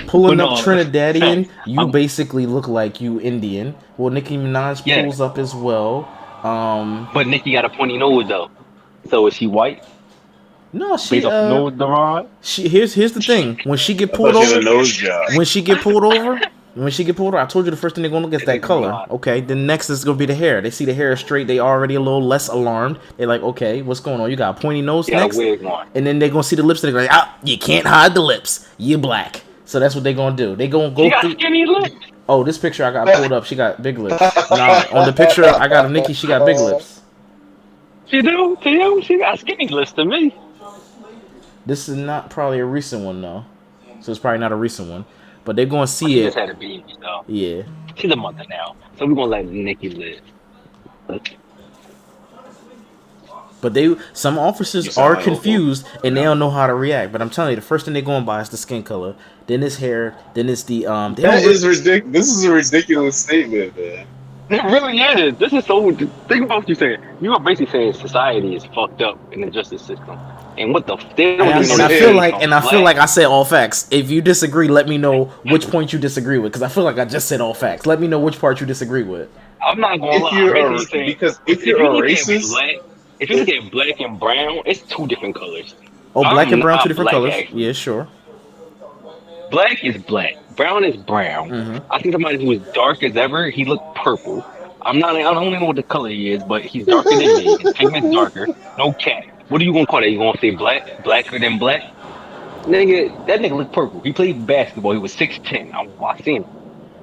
Pulling up Trinidadian, you basically look like you Indian. Well, Nicki Minaj pulls up as well. But Nicki got a pointy nose though. So is she white? No, she here's the thing. When she get pulled over, I told you the first thing they're gonna look at is that color. Okay, then next is gonna be the hair. They see the hair is straight, they already a little less alarmed. They're like, okay, what's going on? You got a pointy nose next, and then they're gonna see the lips and they're like, you can't hide the lips. You black. So that's what they gonna do. They gonna go through. Skinny lips. Oh, this picture I got pulled up. She got big lips. Nah, on the picture I got of Nikki, she got big lips. She do? To you? She got skinny lips to me. This is not probably a recent one though, so it's probably not a recent one. But they're gonna see it. Just had a baby though. Yeah. She's a mother now, so we're gonna let Nikki live. But some officers are confused and they don't know how to react. But I'm telling you, the first thing they're going by is the skin color, then it's hair, then it's the That is ridiculous. This is a ridiculous statement, man. It really is. This is so. Think about what you're saying. You are basically saying society is fucked up in the justice system. And what the? I feel like I said all facts. If you disagree, let me know which point you disagree with, because I feel like I just said all facts. Let me know which part you disagree with. I'm not gonna lie. If you're a racist. If you look at black and brown, it's two different colors. Oh, black and brown, two different colors. Yeah, sure. Black is black. Brown is brown. Mm-hmm. I think somebody who is dark as ever, he looked purple. I don't even know what the color he is, but he's darker than me. His pigment's darker. No cap. What are you gonna call that? You gonna say black? Blacker than black? Nigga, that nigga looked purple. He played basketball. He was 6'10". I seen him.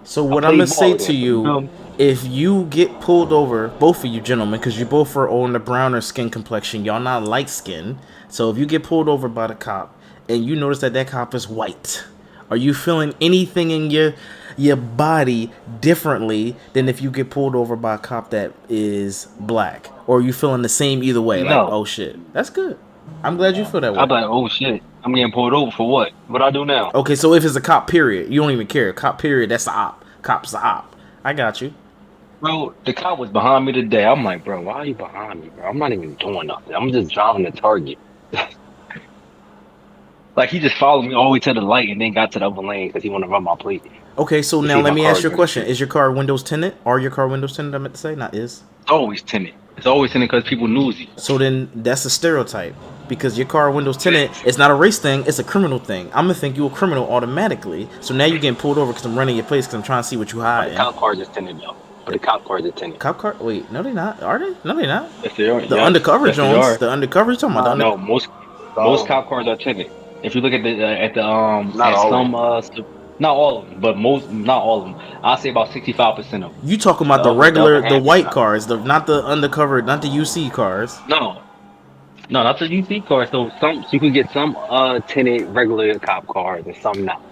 So what I'm gonna say to you, if you get pulled over, both of you gentlemen, because you both are on the browner skin complexion, y'all not light skin. So if you get pulled over by the cop and you notice that cop is white, are you feeling anything in your body differently than if you get pulled over by a cop that is black? Or are you feeling the same either way? No. Like, oh shit, that's good. I'm glad you feel that way. I'm like, oh shit, I'm getting pulled over for what? What I do now? Okay, so if it's a cop, period, you don't even care. Cop, period, that's the op. Cop's the op. I got you. Bro, the cop was behind me today. I'm like, bro, why are you behind me, bro? I'm not even doing nothing. I'm just driving the target. Like, he just followed me all the way to the light and then got to the other lane because he wanted to run my plate. Okay, so now let me ask you a question. Is your car windows tinted? Are your car windows tinted, I meant to say? Not is. It's always tinted. It's always tinted because people newsy. So then that's a stereotype. Because your car windows tinted, it's not a race thing, it's a criminal thing. I'm going to think you a criminal automatically. So now you're getting pulled over because I'm running your place because I'm trying to see what you hide. The cop cars is tinted, though. But the cop cars are tinted. Cop car? Wait, no, they're not. Are they? No, they're not. Yes, they are. The undercover Jones. The undercover, you're talking about? No, most cop cars are tinted. If you look at not all of them, but not all of them. I'll say about 65% of them. You talking about the regular, the white cars, not the undercover, not the UC cars. No, not the UC cars. So you can get some tinted regular cop cars and some not.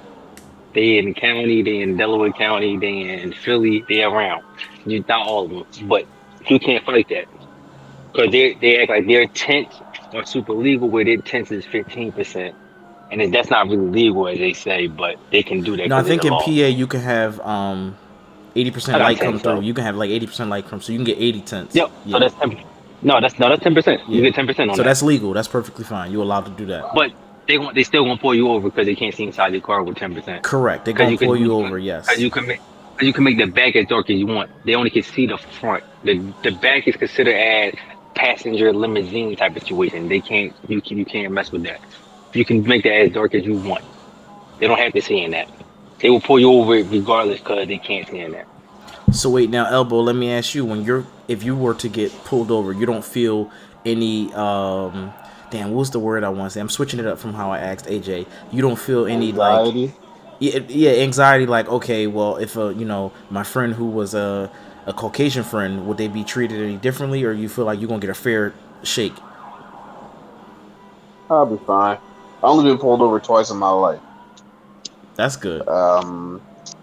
They in county, they in Delaware County, they in Philly, they around. Not all of them, but you can't fight that because they act like their tints are super legal, where their tints is 15%. And that's not really legal, as they say, but they can do that. No, I think in PA you can have 80% light come through. You can have like 80% light come, so you can get 80 tints. Yep. Yeah. So that's 10%. No, that's 10%. You get 10% on that. So that's legal. That's perfectly fine. You're allowed to do that. But they still gonna pull you over because they can't see inside your car with 10%. Correct. They're gonna pull you over. Yes. Because you can make the back as dark as you want. They only can see the front. The back is considered as passenger limousine type of situation. They can't. You can't mess with that. You can make that as dark as you want. They don't have to see in that. They will pull you over regardless because they can't see in that. So wait, now Elbow, let me ask you: if you were to get pulled over, you don't feel any damn, what's the word I want to say? I'm switching it up from how I asked AJ. You don't feel any anxiety? Anxiety. Like, okay, well, if my friend who was a Caucasian friend, would they be treated any differently, or you feel like you're gonna get a fair shake? I'll be fine. I've only been pulled over twice in my life. That's good. I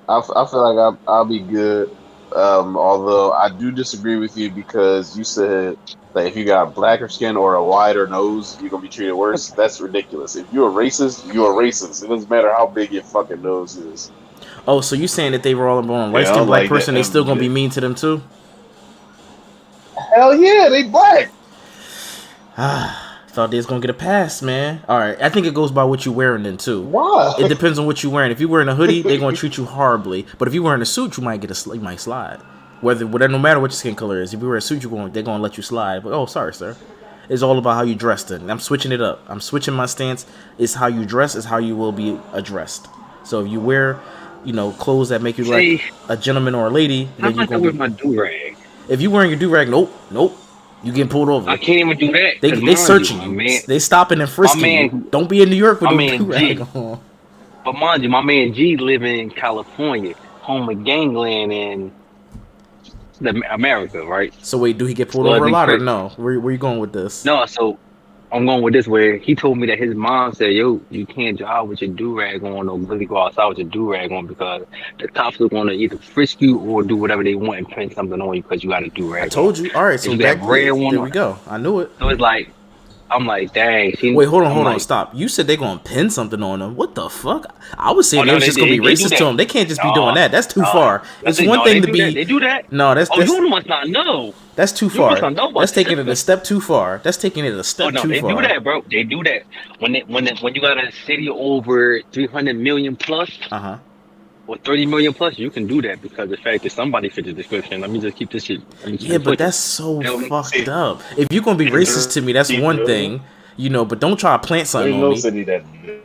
feel like I'll be good. Although I do disagree with you because you said that if you got blacker skin or a wider nose, you're gonna be treated worse. That's ridiculous. If you're a racist, you're a racist. It doesn't matter how big your fucking nose is. Oh, so you saying that they were all born light skinned black person, they still gonna be mean to them too? Hell yeah, they black. Thought they was gonna get a pass, man. All right, I think it goes by what you wearing then too. Why? It depends on what you wearing. If you wearing a hoodie, they're gonna treat you horribly. But if you wearing a suit, you might slide. Whatever, no matter what your skin color is. If you wear a suit, they're gonna let you slide. But oh, sorry, sir. It's all about how you dressed. And I'm switching it up. I'm switching my stance. It's how you dress is how you will be addressed. So if you wear, clothes that make you like a gentleman or a lady, then you gonna wear my do-rag. If you wearing your do-rag, nope. You getting pulled over. I can't even do that. They searching you. They stopping and frisking you. Don't be in New York with no do-rag on. But mind you, my man G live in California, home of gangland in America, right? So wait, do he get pulled So over a every lot or Chris, no? Where you going with this? no, so I'm going with this where he told me that his mom said, "Yo, you can't drive with your do rag on or really go outside with your do rag on because the cops are going to either frisk you or do whatever they want and print something on you because you got a do I rag on." told you. All right, And so you can have back red one there on. we go. I knew it. So it's like I'm like, dang. Wait, hold I'm on, like, stop. You said they gonna pin something on him. What the fuck? I was saying oh they no, was just gonna be they do racist that. to him. They can't just be No, doing that. That's too far. It's one no, they thing to do that. be. They do that. No, Oh, you must not know. that's too You must far. not know about That's the taking it a system. step too far. That's taking it a Oh step no, too they do far. that, bro. They do that when you got a city over 300 million plus Uh huh. or 30 million plus, you can do that because the fact that somebody fit the description. Let me just keep this shit. Let me keep Yeah, it but pushing. that's so You know what fucked up. If you're gonna be racist to me, that's one thing, but don't try to plant something There's on no me. city that did.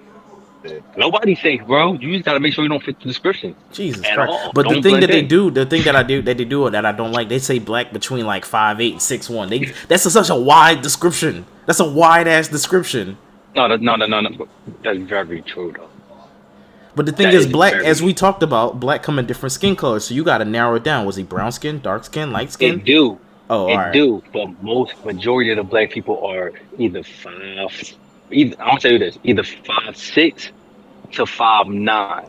Nobody's safe, bro. You just gotta make sure you don't fit the description Jesus at Christ! all. But the Don't thing blend that they in. do, the thing that they do that I don't like, they say black between like 5'8" and 6'1". That's such a wide description. That's a wide ass description. No. That's very true, though. But the thing That is, is black, as very. we talked about, black come in different skin colors, so you got to narrow it down. Was he brown skin, dark skin, light skin? It do. Oh, all It right. do. But majority of the black people are either five. Either I'll tell you this: either 5'6" to 5'9".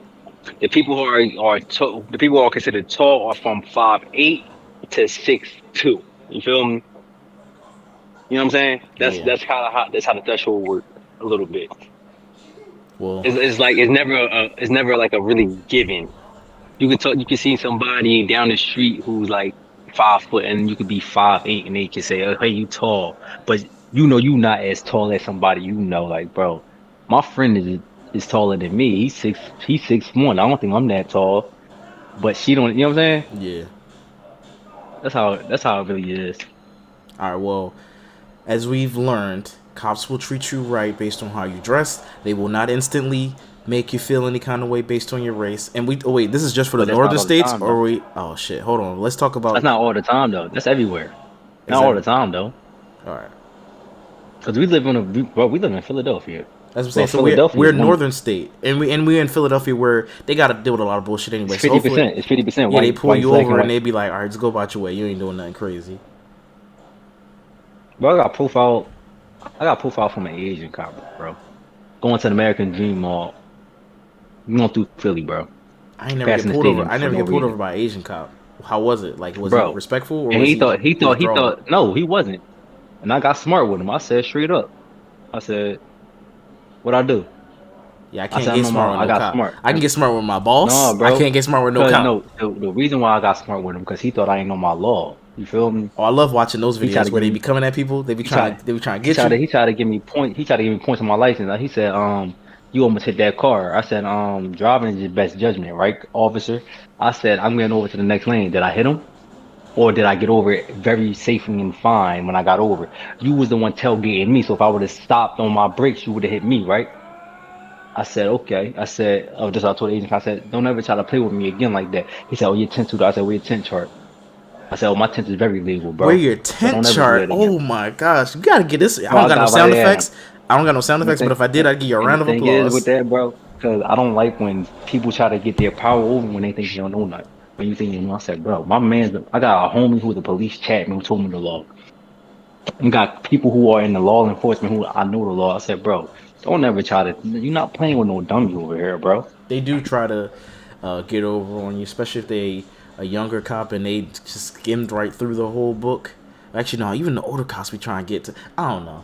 The people who are considered tall are from 5'8" to 6'2". You feel me? You know what I'm saying? Yeah. That's how the threshold works a little bit. Well, It's like it's never like a really given. You can see somebody down the street who's like 5 foot and you could be 5'8" and they can say, "Oh, hey, you tall," but you not as tall as somebody like, bro. My friend is taller than me. He's 6'1". I don't think I'm that tall, but she don't. You know what I'm saying? yeah. That's how it really is. All right. Well, as we've learned, cops will treat you right based on how you dress. They will not instantly make you feel any kind of way based on your race. And wait, this is just for the But that's not northern all the states, time, or though. we? Oh shit! Hold on. Let's talk about. That's not all the time, though. That's everywhere. Is Not that- all the time, though. All right. Because we live in Philadelphia. That's what I'm saying. So Philadelphia we're is one- northern state, and we're in Philadelphia where they got to deal with a lot of bullshit anyway. It's So 50%. It's 50%. yeah, they pull you over and they. they be like, "All right, just go about your way. You ain't doing nothing crazy." Bro, I got profile from an Asian cop, bro. Going to the American Dream Mall. You going through Philly, bro. I ain't never get Passing the pulled over. stadium I for never no get pulled over reason. by an Asian cop. How was it? Like, was he Bro. respectful or And was he was throwing? no, he wasn't. And I got smart with him. I said straight up. I said, what I do? Yeah, I I can't said, get smart I with no got cop. smart. I can get smart with my boss. No, I bro. can't get smart with no Cause cop. no, the reason why I got smart with him because he thought I ain't know my law. You feel me? Oh, I love watching those He tried videos to where give they me- be coming at people. They be he trying. tried- They be trying to He get you. he tried to give me point. He tried to give me points on my license. He said, you almost hit that car. I said, driving is your best judgment, right, officer? I said, I'm going over to the next lane. Did I hit him? Or did I get over it very safely and fine when I got over? You was the one tailgating me, so if I would have stopped on my brakes, you would have hit me, right? I said, okay. I said, just I told the agent, I said, don't ever try to play with me again like that. He said, oh, your tent too. I said, where your tent chart? I said, oh, my tent is very legal, bro. Where your So tent don't ever do chart? that again. Oh my gosh, you gotta get this. I Bro, don't got no got sound right there. effects. I don't got no sound effects. But if I did, I'd give you a And round the of thing is with applause. that, bro, because I don't like when people try to get their power over when they think they don't know nothing. When you think you know, I said, bro, I got a homie who's a police chaplain who told me the law. And got people who are in the law enforcement who I know the law. I said, bro, don't ever try to. You're not playing with no dummy over here, bro. They do try to get over on you, especially if they a younger cop and they just skimmed right through the whole book. Actually, no, even the older cops be trying to get to. I don't know.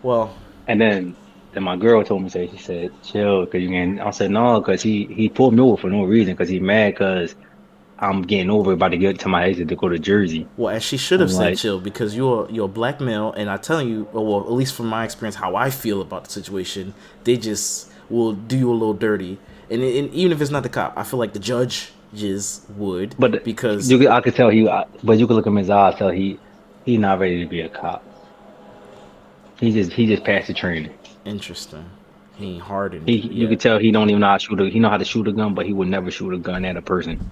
Well, And then my girl told me, she said, chill, because you can. I said, no, because he pulled me over for no reason, because he mad because I'm getting over about to get to my exit to go to Jersey. well, as she should have I'm said, like- chill, because you're a black male, and I telling you, well, at least from my experience, how I feel about the situation, they just will do you a little dirty, and even if it's not the cop, I feel like the judges would, But because I could tell but you could look at him in his eyes, tell he not ready to be a cop. He just passed the training. interesting, he ain't hardened. You could tell he don't even know how to shoot he know how to shoot a gun, but he would never shoot a gun at a person.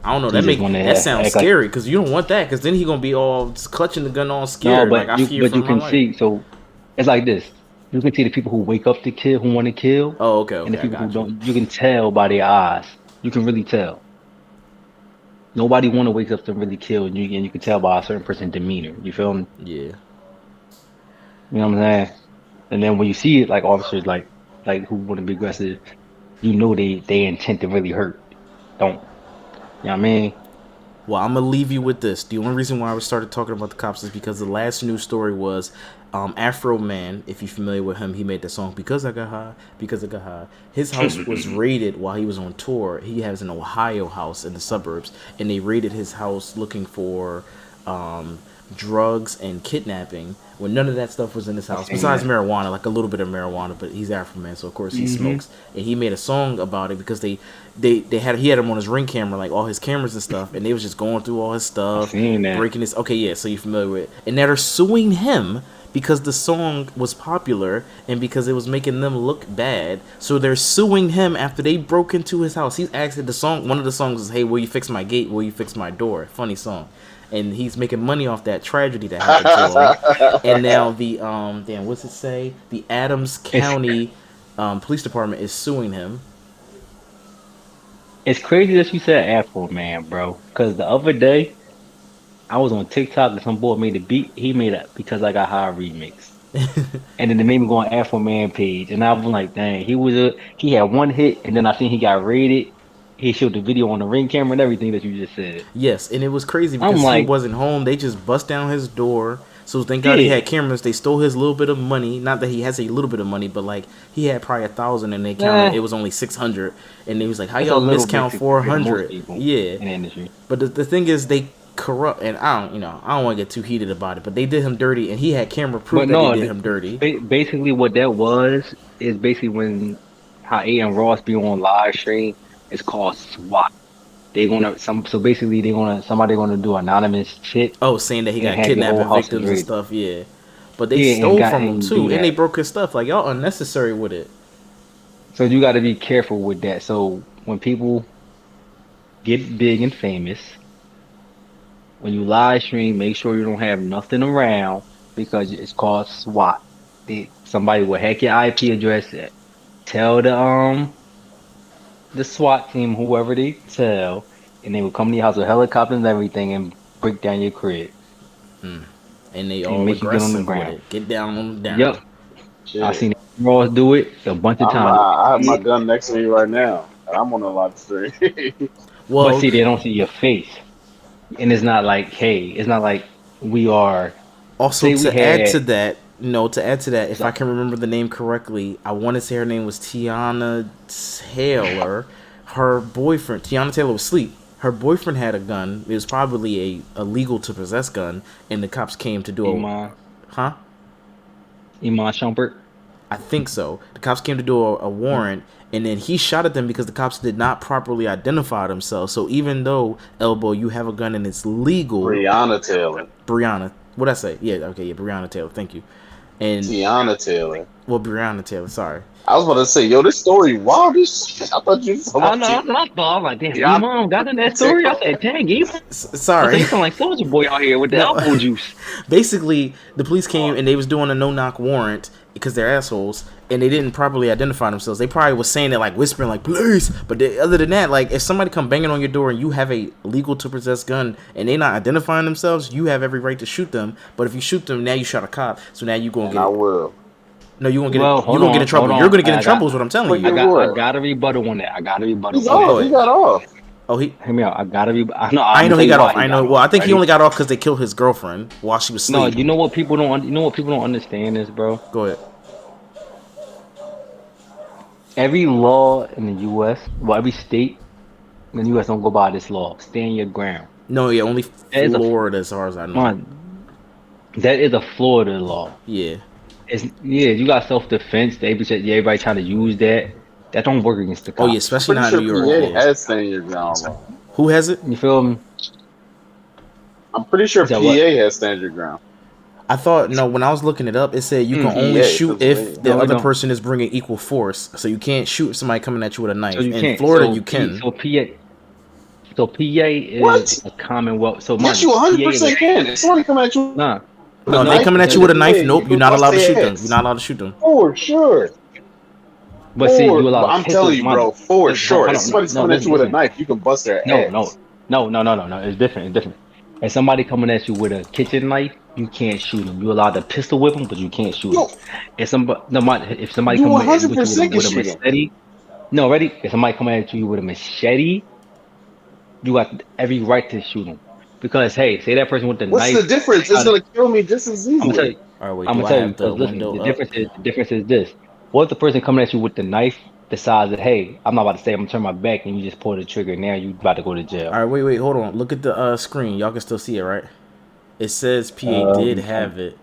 I don't know. He just wanna That sounds act like- scary because you don't want that because then he gonna be all just clutching the gun all scared. No, but like I fear you for my can life. see. So it's like this. You can see the people who wake up to kill, who want to kill, Oh, okay, and the I people who got you. don't. You can tell by their eyes. You can really tell. Nobody want to wake up to really kill, and you can tell by a certain person's demeanor. You feel me? Yeah. You know what I'm saying? And then when you see it, like officers, like who want to be aggressive, you know they intent to really hurt. Don't. You know what I mean? Well, I'm gonna leave you with this. The only reason why I started talking about the cops is because the last news story was Afro Man. If you're familiar with him, he made the song "Because I Got High." Because I Got High. His house was raided while he was on tour. He has an Ohio house in the suburbs, and they raided his house looking for drugs and kidnapping. When none of that stuff was in his house, besides marijuana, like a little bit of marijuana. But he's Afro Man, so of course he smokes. And he made a song about it because he had him on his Ring camera, like all his cameras and stuff, and they was just going through all his stuff, breaking his. Okay, yeah, so you're familiar with it, and now they're suing him because the song was popular and because it was making them look bad. So they're suing him after they broke into his house. He's actually the song. One of the songs is "Hey, will you fix my gate? Will you fix my door?" Funny song. And he's making money off that tragedy that happened to him. And now the what's it say? The Adams County Police Department is suing him. It's crazy that you said Afro Man, bro. Because the other day I was on TikTok and some boy made a beat. He made a Because I Got High remix, and then they made me go on Afro Man page, and I was like, dang, he had one hit, and then I seen he got raided. He showed the video on the Ring camera and everything that you just said. Yes, and it was crazy I'm because he like, wasn't home. They just bust down his door. So thank God he yeah, had cameras. They stole his little bit of money. Not that he has a little bit of money, but like he had probably 1,000 and they counted. It was only 600. And he was like, "How it's a y'all little bit miscount to most 400?" people Yeah, in the industry. but the thing is they corrupt, and I don't want to get too heated about it. But they did him dirty, and he had camera proof But that they no, did him dirty. basically what that was is basically when how A and Ross be on live stream. It's called SWAT. So basically somebody gonna do anonymous shit Oh, saying that he and got have your whole kidnapping house is victims and raided. stuff. Yeah, but they Yeah, stole from him and do too, and they that. broke his stuff. Like y'all unnecessary with it. So you got to be careful with that. So when people get big and famous, when you live stream, make sure you don't have nothing around because it's called SWAT. Somebody will hack your IP address. Tell the SWAT team, whoever they tell, and they will come to your house with helicopters and everything and break down your crib And they and all make you get on the aggressive with ground. it. Get down on them down. Yep, I Shit. seen Ross do it a bunch of times. I have my gun next to me right now. And I'm on the live stream. But Well, see, they don't see your face, and it's not like, hey, it's not like we are. also Say we to add had to that, if I so, can remember the name correctly, I want to say her name was Tiana Taylor. Her boyfriend, Tiana Taylor, was asleep. Her boyfriend had a gun. It was probably a legal to possess gun, and the cops came to do Iman huh? Iman Shumpert. I think so. The cops came to do a warrant, and then he shot at them because the cops did not properly identify themselves. So even though Elbow, you have a gun and it's legal, Breonna Taylor. Brianna, what I say? Yeah, okay, yeah, Breonna Taylor. Thank you. And Tiana Taylor. well, Breonna Taylor. Sorry. I was about to say, yo, this story wild as shit. I thought you was talking I about know, that's what I thought. I'm like, damn, Tiana Iman got in that story. I said, dang, Iman. I said, Sorry. you sound like Soldier Boy out here with the No. elbow juice. Basically, the police came and they was doing a no-knock warrant because they're assholes, and they didn't properly identify themselves. They probably was saying it like whispering, like police. But other than that, like if somebody come banging on your door and you have a legal to possess gun and they not identifying themselves, you have every right to shoot them. But if you shoot them, now you shot a cop, so now you gonna and get I it. will. No, you gonna get Well, it. You gonna get in trouble. You're gonna get in trouble. Is what I'm telling I you. got- I got a rebuttal on that. I got a rebuttal He's on off. that. He got off. Oh, he. Hear me out. I got to be. I know. I know he got off. I know. Well, I think he Ready? only got off because they killed his girlfriend while she was No, asleep. you know what people don't. You know what people don't understand is, bro. Go ahead. Every law in the U.S., well, every state in the U.S. don't go by this law. Stand your ground. No, yeah, only That is a Florida, as far as I know. man. That is a Florida law. Yeah. You got self defense. Everybody trying to use that. That don't work against the Oh cops. yeah, especially Pretty not sure in New York. PA Yeah. has stand your ground law. Who has it? You feel me? I'm pretty sure Is that PA what? has stand your ground. I thought no. When I was looking it up, it said you can only PA, shoot if Pennsylvania. the No, we other don't. person is bringing equal force. So you can't shoot if somebody coming at you with a knife. So you In can't. Florida, So you can. So PA is What? a Commonwealth. So Yes, mind you you, PA 100% can. If somebody come at you, nah. No, if they coming at you with a knife, nope, you're not allowed to shoot them. You're not allowed to shoot them. For sure. But see, you allow. I'm telling you, bro, for sure. If somebody's coming at you with a knife, you can bust their ass. No. It's different. If somebody coming at you with a kitchen knife, you can't shoot them. You allowed to pistol whip them, but you can't shoot them. If somebody coming at you with a machete, no, ready? If somebody coming at you with a machete, you got every right to shoot them. Because hey, say that person with the knife. What's the difference? It's gonna kill me just as easily. I'm gonna tell you. All right, wait, I'm gonna tell you. Because listen, the difference is this. What if the person coming at you with the knife decides that, hey, I'm not about to say I'm gonna turn my back, and you just pull the trigger, now you about to go to jail. All right, wait, hold on. Look at the screen. Y'all can still see it, right? It says PA did have it.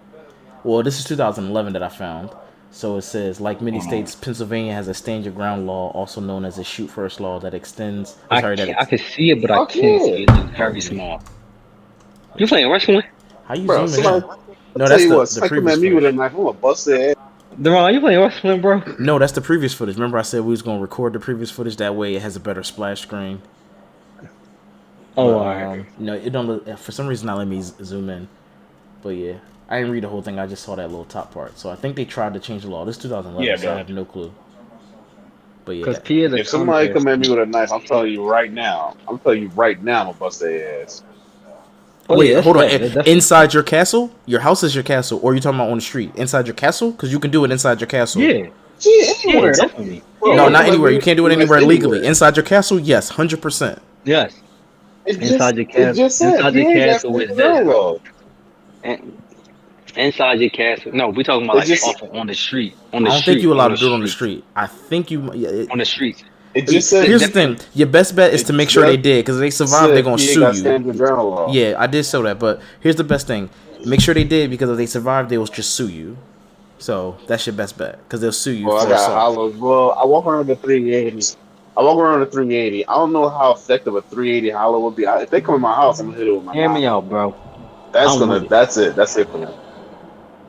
Well, this is 2011 that I found. So it says, like many states, Pennsylvania has a stand your ground law, also known as a shoot first law, that extends. I can see it, but I can't see it. It's very small. You playing wrestling? How you zoom in? No, that's the previous at me with a knife. I'm gonna bust their ass. Deron, you playing wrestling, bro? No, that's the previous footage. Remember I said we was gonna record the previous footage, that way it has a better splash screen. Oh, alright. No, it don't. For some reason, not let me zoom in. But yeah, I didn't read the whole thing. I just saw that little top part. So I think they tried to change the law. This is 2011, so I have no clue. But yeah, if somebody come at me with a knife, I'm telling you right now. I'm gonna bust their ass. Wait, hold on. Inside your castle? Your house is your castle, or you talking about on the street? Inside your castle? Because you can do it inside your castle. Yeah. Anywhere. No, not anywhere. You can't do it anywhere legally. Inside your castle, yes, 100%. Yes. Inside your castle. Inside your castle is this. Inside your castle. No, we talking about like on the street. I don't think you're allowed to do it on the street. I think you on the streets. It just said, here's the thing. Your best bet is to make sure they did, because if they survive, they're gonna sue you. Yeah, I did show that, but here's the best thing: make sure they did, because if they survive, they will just sue you. So that's your best bet, because they'll sue you. Well, I walk around the 380. I don't know how effective a 380 hollow would be. If they come in my house, I'm gonna hit it with my. Hear me out, bro. That's it. That's it for me.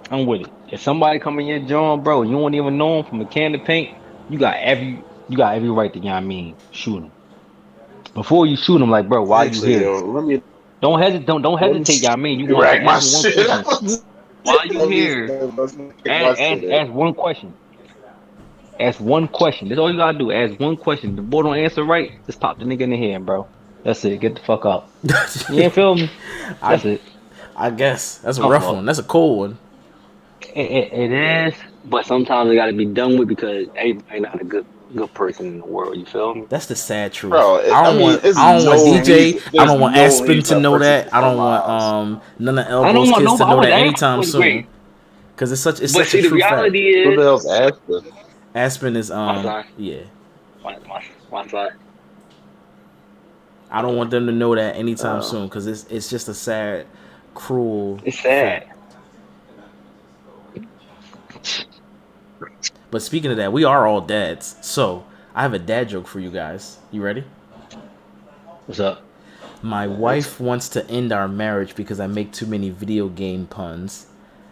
I'm with it. If somebody come in your joint, bro, you don't even know them from a can of paint, you got every right to, you know what I mean, shoot them. Before you shoot them, like, bro, why you here? Don't hesitate, you know what I mean? You want to ask one question. Why you here? Ask one question. Ask one question. That's all you gotta do. Ask one question. The boy don't answer right, just pop the nigga in the head, bro. That's it. Get the fuck up. You ain't feel me? That's it. I guess. That's a rough one. That's a cold one. It is, but sometimes it got to be done with, because everybody not a good person in the world. You feel me? That's the sad truth. Bro, I don't want DJ. I don't want Aspen to know that. I don't want none of Elbows kids to know that anytime soon. Because it's such a true fact. The reality is, who the hell's Aspen? Aspen is yeah. My side. I don't want them to know that anytime soon, because it's just a sad, cruel. It's sad. Fact. But speaking of that, we are all dads. So I have a dad joke for you guys. You ready? What's up? My wife wants to end our marriage because I make too many video game puns.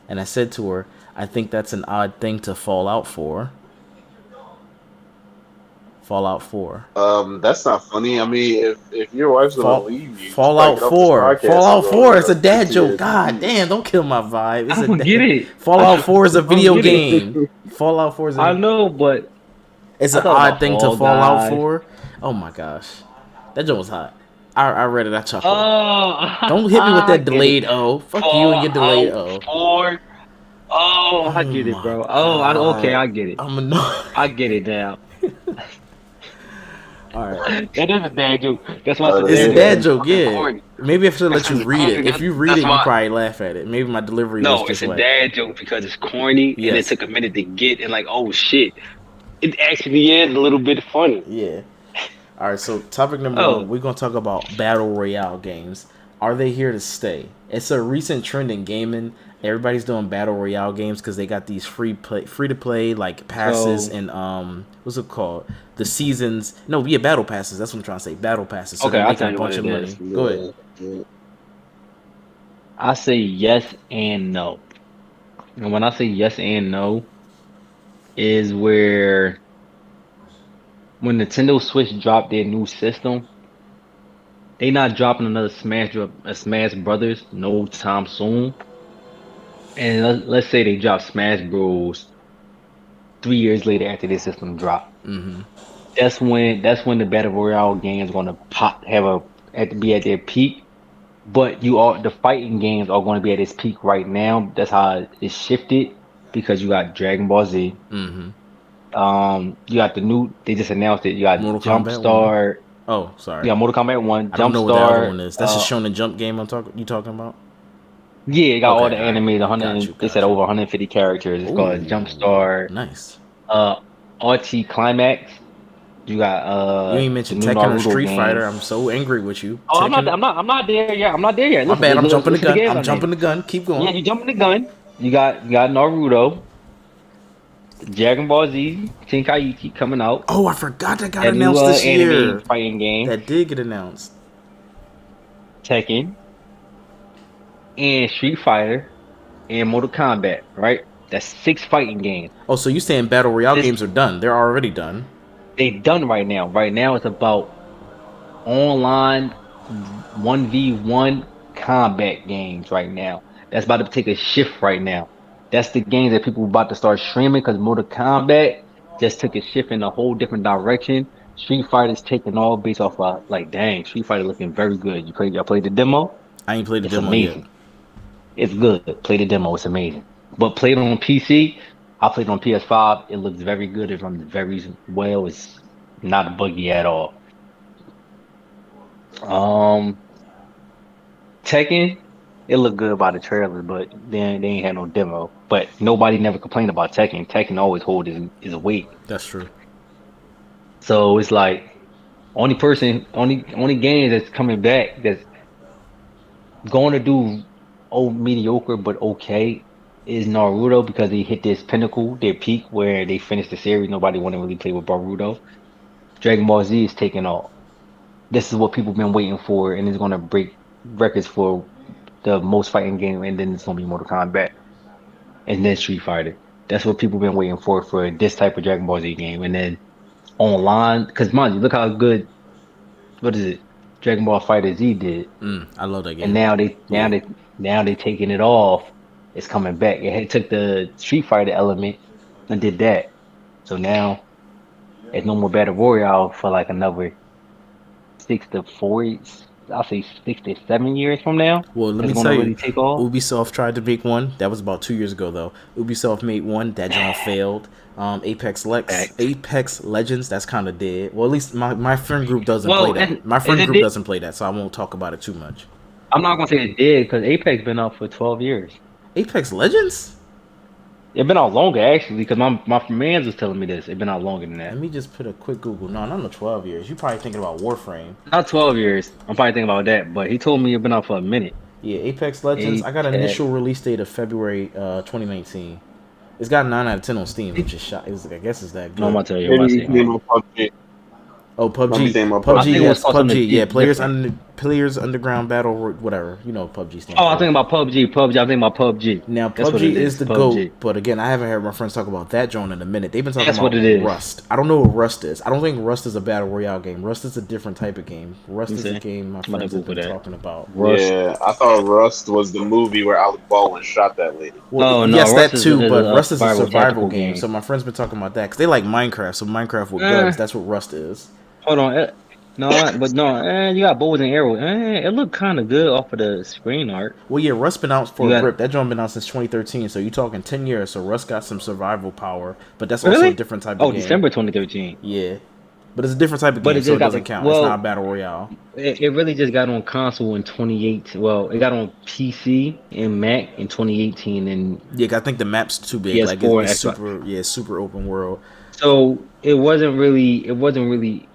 And I said to her, I think that's an odd thing to fall out for. Fallout 4. That's not funny. I mean, if your wife's gonna leave you, Fallout 4. Fallout 4. It's a dad joke. God damn! Don't kill my vibe. I don't get it. Fallout 4 is a video game. Fallout 4 is. I know, but it's an odd thing to fall out for. Oh my gosh, that joke was hot. I read it. I chuckled. Don't hit me with that delayed O. Fuck you and your delayed O. I get it, bro. Okay, I get it. I'm annoyed. I get it now. All right. That is a dad joke. That's why it's a dad joke. Yeah. Maybe I should let you read it. If you read it, you probably laugh at it. Maybe my delivery was just it's a dad joke because it's corny and it took a minute to get, and like, oh shit, it actually is a little bit funny. Yeah. All right. So topic number 1, we're gonna talk about battle royale games. Are they here to stay? It's a recent trend in gaming. Everybody's doing battle royale games because they got these free to play like passes and what's it called? The seasons. No, battle passes. That's what I'm trying to say. Battle passes. So okay, I'll tell you what it is. Go ahead. I say yes and no. And when I say yes and no, is where when Nintendo Switch dropped their new system, they not dropping another Smash Brothers no time soon. And let's say they drop Smash Bros. 3 years later after this system dropped. Mm-hmm. That's when the battle royale game is going to be at their peak. But the fighting games are going to be at its peak right now. That's how it's shifted because you got Dragon Ball Z. Mm-hmm. You got they just announced it. You got Mortal Jump Kombat 1. Star. Oh, sorry. Yeah, Mortal Kombat 1, I Jump don't know Star. what the other one is. That's the Shonen Jump game you talking about? Yeah, it got all the Okay, anime. They said over 150 characters. It's called Jump Star. Nice. RT Climax. You got You ain't the mentioned new Tekken or Naruto Street game. Fighter. I'm so angry with you. Oh, Tekken... I'm not there yet. I'm not there yet. My Listen, bad. I'm jumping the listen to gun. I'm games jumping the gun. Keep going. Yeah, you jumping the gun. You got Naruto, Dragon Ball Z, Tenkaichi coming out. Oh, I forgot that got That new announced this anime year. fighting game. That did get announced. Tekken and Street Fighter and Mortal Kombat. Right, that's 6 fighting games. Oh, so you saying battle royale games are done? They're already done. They done right now. Right now it's about online 1v1 combat games right now. That's about to take a shift right now. That's the games that people are about to start streaming because Mortal Kombat just took a shift in a whole different direction. Street Fighter's taking all based off dang, Street Fighter looking very good. Y'all played the demo? I ain't played the It's demo amazing. yet. It's good. Play the demo, it's amazing. But played on PC, I played on PS5, it looks very good, it runs very well, it's not buggy at all. Tekken, it looked good by the trailer, but then they ain't had no demo. But nobody never complained about Tekken. Tekken always hold his weight. That's true. So it's like only game that's coming back that's going to do mediocre but okay is Naruto because they hit this pinnacle, their peak where they finished the series. Nobody want to really play with Boruto. Dragon Ball Z is taking off. This is what people been waiting for, and it's gonna break records for the most fighting game, and then it's gonna be Mortal Kombat, and then Street Fighter. That's what people been waiting for this type of Dragon Ball Z game, and then online, because mind you, look how good, what is it, Dragon Ball Fighter Z did. I love that game. And now they taking it off. It's coming back. It took the Street Fighter element and did that. So now it's no more battle royale for like another 6 to 7 years from now. Well, let me tell you, Ubisoft tried to make one. That was about 2 years ago, though. Ubisoft made one. That job failed. Apex Legends, that's kind of dead. Well, at least my friend group doesn't play that. My friend group doesn't play that, so I won't talk about it too much. I'm not gonna say it did because Apex been out for 12 years. Apex Legends? It's been out longer actually, because my man was telling me this. It's been out longer than that. Let me just put a quick Google. No, not 12 years. You're probably thinking about Warframe. Not 12 years. I'm probably thinking about that, but he told me it's been out for a minute. Yeah, Apex Legends. I got an initial release date of February 2019. It's got 9 out of 10 on Steam, which is shot. I guess it's that good. No, I'm gonna tell you. Oh, PUBG. PUBG, yes, PUBG. Yeah, Players Underground Battle, whatever. You know what PUBG stands for. I'm thinking about PUBG. I'm thinking about PUBG. Now, PUBG is the GOAT, but again, I haven't heard my friends talk about that joint in a minute. They've been talking about Rust. I don't know what Rust is. I don't think Rust is a Battle Royale game. Rust is a different type of game. Rust is a game my friends have been talking about. Rust. Yeah, I thought Rust was the movie where Alec Baldwin shot that lady. Well, no, yes, Rust that too, but Rust is a survival game. So my friends been talking about that because they like Minecraft. So Minecraft with guns, that's what Rust is. Hold on. You got bows and arrows. It looked kind of good off of the screen art. Well, yeah, Rust been out for a grip. That joint been out since 2013, so you're talking 10 years. So Rust got some survival power, but that's also a different type of game. December 2013. Yeah, but it's a different type of game, so it doesn't count. It's not a battle royale. It really just got on console in 2018. Well, it got on PC and Mac in 2018, and yeah, I think the map's too big. PS4, like it's super open world. So it wasn't really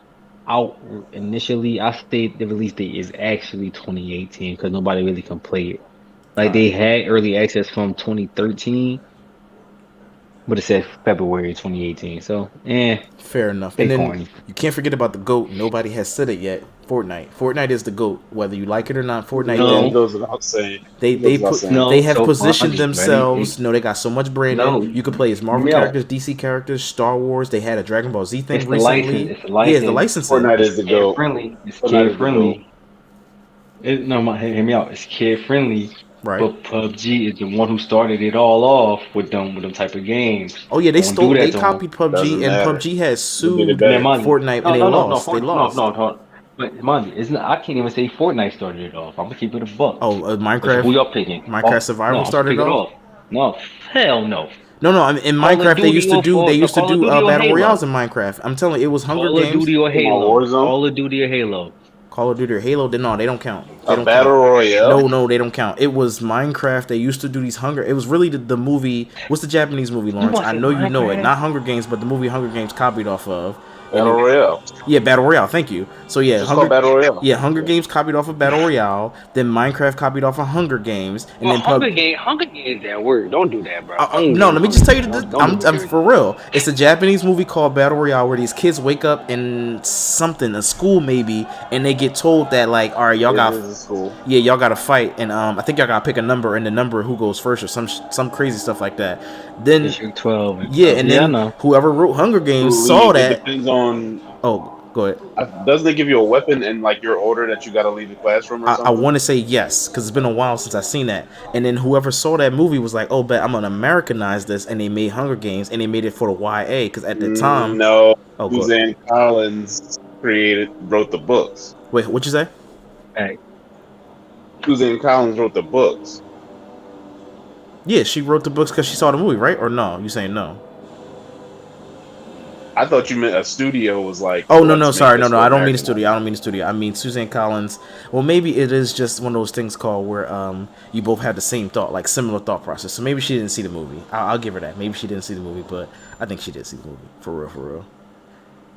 out initially. I state the release date is actually 2018 because nobody really can play it. Like they had early access from 2013, but it said February 2018. So, fair enough. And then you can't forget about the GOAT. Nobody has said it yet. Fortnite is the GOAT, whether you like it or not. Fortnite goes without saying. They have positioned themselves. No, they got so much branding. You could play as Marvel characters, DC characters, Star Wars. They had a Dragon Ball Z thing recently. It's the licensing. Fortnite is the GOAT. It's kid friendly. Hear me out. It's kid friendly. Right. But PUBG is the one who started it all off with them type of games. Oh yeah, Don't do they that to them. copied PUBG, Doesn't and matter. PUBG has They did it sued better. Man, mind Fortnite, and no, they no, no, no, lost. They No, lost. no, no. But mind you, isn't I can't even say Fortnite started it off. I'm gonna keep it a buck. Oh, But who Minecraft, y'all picking? Minecraft Oh, no, Survival I'm gonna started pick it it off. off. No, hell no. No, no. I mean, in Call of Minecraft, Duty they used to Call of do Duty or battle royales Halo. in Minecraft. I'm telling you, it was Hunger Call of Games, Duty or Come on, Halo. Warzone. Call of Duty or Halo. Call of Duty, or Halo. No, they don't count. They A don't battle count. royale. No, they don't count. It was Minecraft. They used to do these Hunger. It was really the movie. What's the Japanese movie, You Lawrence? I watching know you know it. Minecraft? Not Hunger Games, but the movie Hunger Games copied off of. And Battle royale. yeah, battle royale. Thank you. So yeah, Just called battle royale. Yeah, Hunger Games copied off of battle royale. Then Minecraft copied off of Hunger Games, and Well, then Hunger Games that word. Don't do that, bro. no, let me just tell you Don't, that don't do I'm that. for real. It's a Japanese movie called Battle Royale where these kids wake up in a school maybe, and they get told that like, all right, It is a school. yeah, y'all got to fight, and I think y'all got to pick a number, and the number who goes first or some crazy stuff like that. Then District 12. yeah, and I then know. whoever wrote Hunger Games Ooh, saw it that. depends on. Oh, go ahead. Doesn't it give you a weapon and like your order that you got to leave the classroom or I something? want to say yes, because it's been a while since I've seen that. And then whoever saw that movie was like, "Oh, bet I'm gonna Americanize this," and they made Hunger Games, and they made it for the YA, because at the time, No. oh, go ahead. Suzanne Collins wrote the books. Wait, what'd you say? Hey, Suzanne Collins wrote the books. Yeah, she wrote the books because she saw the movie, right? Or no? You saying no? I thought you meant a studio was like. Oh no, "Let's make sorry, this no, for I don't mean the American studio. I don't mean the studio. I mean Suzanne Collins. Well, maybe it is just one of those things called where you both have the same thought, like similar thought process. So maybe she didn't see the movie. I'll give her that. Maybe she didn't see the movie, but I think she did see the movie for real, for real.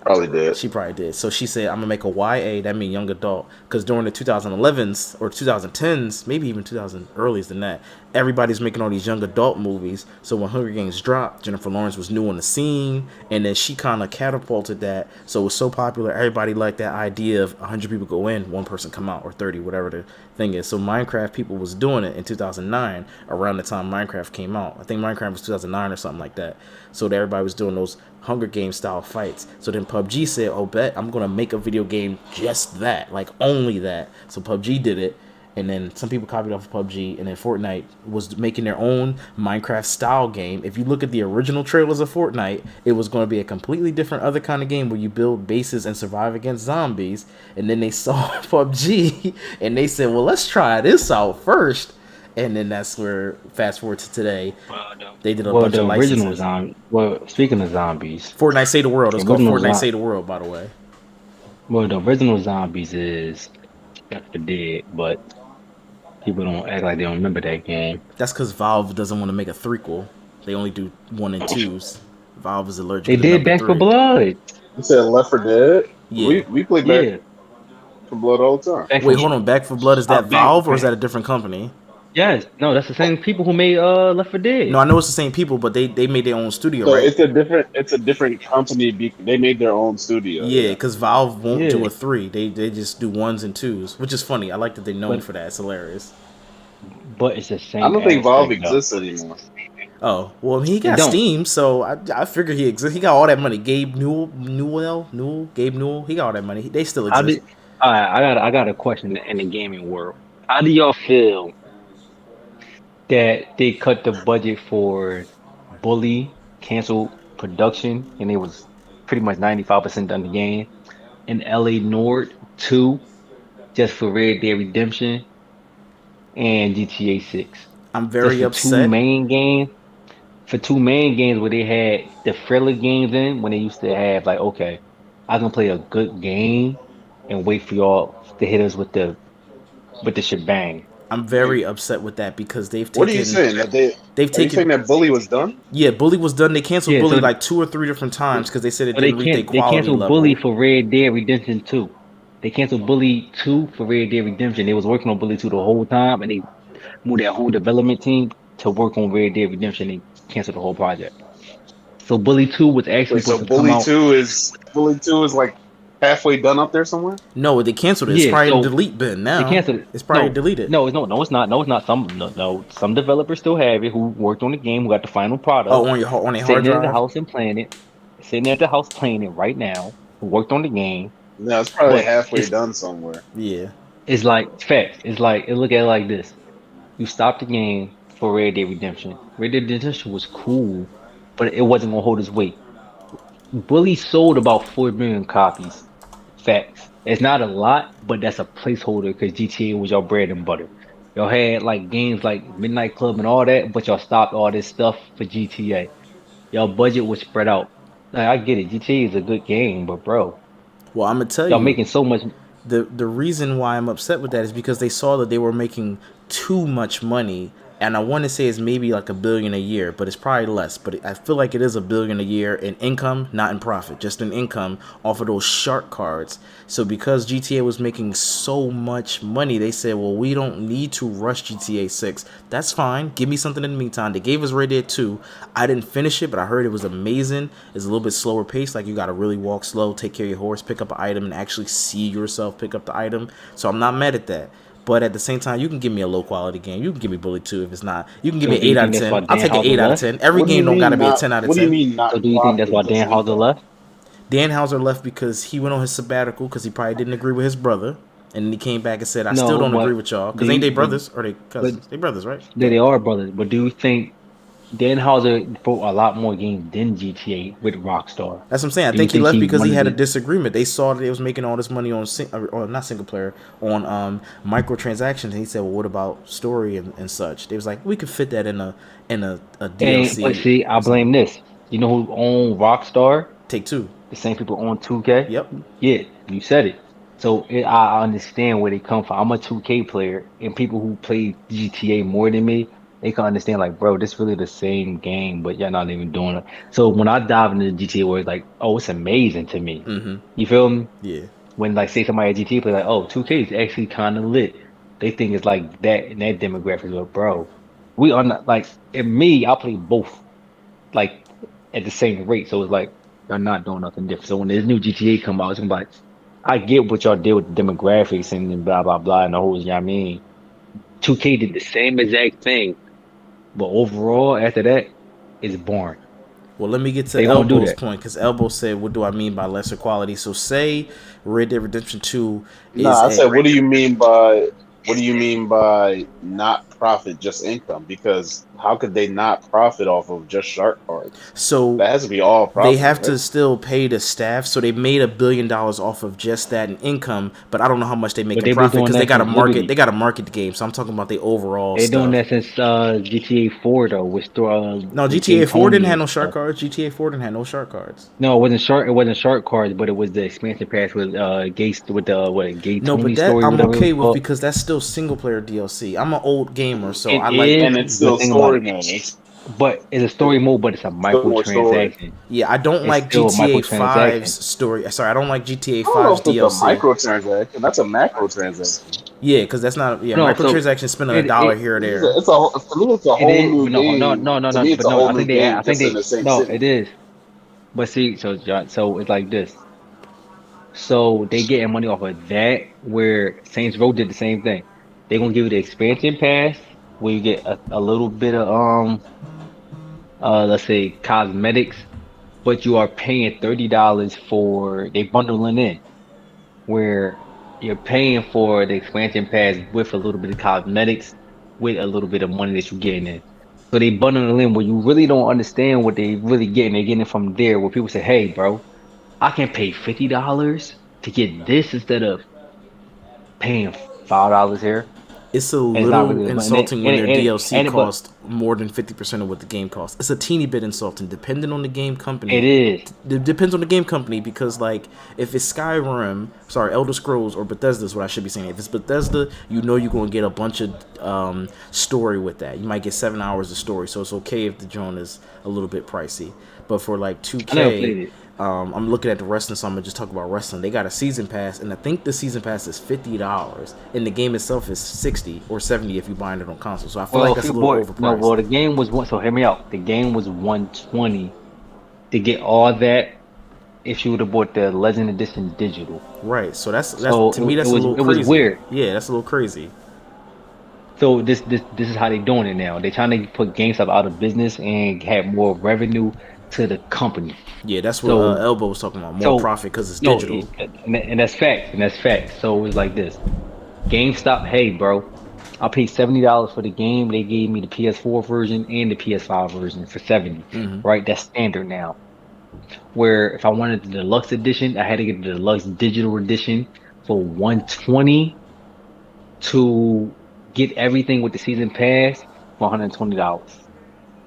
Probably did. She probably did. So she said, "I'm gonna make a YA." That means young adult, because during the 2011s or 2010s, maybe even 2000 earlier than that, everybody's making all these young adult movies. So when Hunger Games dropped, Jennifer Lawrence was new on the scene, and then she kind of catapulted that. So it was so popular, everybody liked that idea of 100 people go in, one person come out, or 30, whatever the thing is. So Minecraft people was doing it in 2009, around the time Minecraft came out. I think Minecraft was 2009 or something like that. So everybody was doing those Hunger Games style fights. So then PUBG said, "Oh, bet I'm gonna make a video game just that, like only that." So PUBG did it, and then some people copied off of PUBG, and then Fortnite was making their own Minecraft style game. If you look at the original trailers of Fortnite, it was going to be a completely different other kind of game where you build bases and survive against zombies. And then they saw PUBG, and they said, "Well, let's try this out first." And then that's where, fast forward to today, they did a bunch of licenses. Speaking of zombies, Fortnite Save the World. It's called Fortnite zo- Save the World, by the way. well, the original zombies is Left 4 Dead, but people don't act like they don't remember that game. That's because Valve doesn't want to make a threequel. They only do 1 and 2s. Valve is allergic They to did number Back 3. for Blood. You said Left 4 Dead? Yeah. We play Yeah. Back for Blood all the time. Wait, hold on. Back for Blood, is that Back- Valve or is that a different company? Yes. No, that's the same people who made Left 4 Dead. No, I know it's the same people, but they made their own studio, So right? it's a different company. They made their own studio. Yeah, because Valve won't Yeah. do a 3. They just do 1s and 2s, which is funny. I like that they're known for that. It's hilarious. But it's the same. I don't think Valve aspect, though. exists anymore. Oh, well, he got don't. Steam, so I figure he exists. He got all that money. Gabe Newell, he got all that money. They still How exist. did, all right, I got a question in the gaming world. How do y'all feel that they cut the budget for Bully, canceled production, and it was pretty much 95% done the game, and LA Nord 2 just for Red Dead Redemption and GTA 6? I'm very Just for upset. two main games where they had the thriller games in, when they used to have like, okay, I can play a good game and wait for y'all to hit us with the shebang. I'm very upset with that because they've taken. What are you saying? That They've are you taken. saying that Bully was done? Yeah, Bully was done. They canceled Yeah, Bully so- like 2 or 3 different times because they said it But they didn't reach their can't. They quality canceled level. Bully for Red Dead Redemption 2. They canceled Bully 2 for Red Dead Redemption. They was working on Bully 2 the whole time, and they moved that whole development team to work on Red Dead Redemption. They canceled the whole project. So Bully 2 was actually Wait, so supposed to come Bully out. 2 is like halfway done up there somewhere? No, they canceled it. It's Yeah, probably in so delete bin now. They canceled it. It's probably No, deleted. No, it's not. No, it's not. Some developers still have it who worked on the game, who got the final product. Oh, on a hard Sitting at the drive. house and playing it. Sitting at the house playing it right now. Who worked on the game. No, it's probably But halfway it's- done somewhere. Yeah. It's like facts. It's like look at it like this. You stopped the game for Red Dead Redemption. Red Dead Redemption was cool, but it wasn't gonna hold its weight. Bully sold about 4 million copies. Facts. It's not a lot, but that's a placeholder because GTA was your bread and butter. Y'all had like games like Midnight Club and all that, but y'all stopped all this stuff for GTA. Y'all budget was spread out. Like, I get it. GTA is a good game, but bro, Well, I'm gonna tell y'all you, making so much. the reason why I'm upset with that is because they saw that they were making too much money, and I want to say it's maybe like $1 billion a year, but it's probably less. But I feel like it is $1 billion a year in income, not in profit, just in income off of those shark cards. So because GTA was making so much money, they said, well, we don't need to rush GTA 6. That's fine. Give me something in the meantime. They gave us Red Dead 2. I didn't finish it, but I heard it was amazing. It's a little bit slower paced. Like, you got to really walk slow, take care of your horse, pick up an item, and actually see yourself pick up the item. So I'm not mad at that. But at the same time, you can give me a low quality game. You can give me Bully 2 if it's not. You can give me an 8 out of 10. I'll take an 8 out of 10. Every game don't got to be a 10 out of 10. What do you mean not? So do you think that's why Dan Houser left? Dan Houser left because he went on his sabbatical because he probably didn't agree with his brother. And then he came back and said, I still don't agree with y'all. Because ain't they brothers? Or they cousins? They brothers, right? They are brothers. But do you think Dan Houser brought a lot more games than GTA with Rockstar? That's what I'm saying. I think he left because he had a disagreement. They saw that they was making all this money on, or not single player, on microtransactions. And he said, well, what about story and such? They was like, we could fit that in a DLC. But see, I blame this. You know who owned Rockstar? Take-Two. The same people own 2K? Yep. Yeah, you said it. So I understand where they come from. I'm a 2K player, and people who play GTA more than me, they can understand, like, bro, this really the same game, but you're not even doing it. So when I dive into the GTA world, it's like, oh, it's amazing to me. You feel me? Yeah. When, like, say somebody at GTA play, like, oh, 2K is actually kind of lit. They think it's like that in that demographic, but bro, we are not, like, in me, I play both, like, at the same rate. So it's like, you're not doing nothing different. So when this new GTA come out, it's gonna be like, I get what y'all did with the demographics and blah blah blah and the whole, you know what I mean? 2K did the same exact thing, but overall after that, it's boring. Well, let me get to Elbow's point, because Elbow said, what do I mean by lesser quality? So say Red Dead Redemption 2 is I said, what do you mean by not profit, just income? Because how could they not profit off of just shark cards? So that has to be all profit. They have to still pay the staff, so they made $1 billion off of just that in income. But I don't know how much they make in profit because they got to market. They got to market the game. So I'm talking about the overall. They're doing that since GTA 4 though. With no, GTA 4 didn't have no shark cards. GTA 4 didn't have no shark cards. No, it wasn't shark. It wasn't shark cards, but it was the expansion pass with Gates with the Gay No, Tony but that story, I'm okay with because that's still single player DLC. I'm an old gamer, so I like. And it's still story mode. But it's a story mode, but it's a microtransaction. Yeah, I don't like GTA 5's story. Sorry, I don't like GTA 5's DLC. It's a microtransaction. That's a macro transaction. Yeah, because that's not microtransaction spending $1 here or there. It's a whole new game. No. I think it is. But see, so it's like this. So they getting money off of that, where Saints Row did the same thing. They're gonna give you the expansion pass where you get a little bit of let's say cosmetics, but you are paying $30 for they bundling in where you're paying for the expansion pass with a little bit of cosmetics with a little bit of money that you're getting in. So they bundling in where you really don't understand what they really getting. They're getting it from there where people say, hey bro, I can pay $50 to get this instead of paying $5 here. It's a little really insulting when their DLC costs more than 50% of what the game costs. It's a teeny bit insulting, depending on the game company. It is. It depends on the game company because, like, if it's Skyrim, Elder Scrolls, or Bethesda is what I should be saying. If it's Bethesda, you know you're going to get a bunch of story with that. You might get 7 hours of story, so it's okay if the joint is a little bit pricey. But for, like, 2K... I'm looking at the wrestling, so I'm gonna just talk about wrestling. They got a season pass, and I think the season pass is $50, and the game itself is $60 or $70 if you buy it on console. So I feel like that's a little overpriced. No, well, the game was so hear me out. The game was $120 to get all that. If you would have bought the Legend Edition digital, right? So that's to me that's a little crazy. It was weird. Yeah, that's a little crazy. So this is how they doing it now. They're trying to put GameStop out of business and have more revenue to the company. Yeah, that's what Elbow was talking about. More profit because it's digital. And that's facts. So it's like this. GameStop, hey bro, I paid $70 for the game. They gave me the PS4 version and the PS5 version for 70. Right, that's standard now. Where if I wanted the deluxe edition, I had to get the deluxe digital edition for 120 to get everything with the season pass for $120.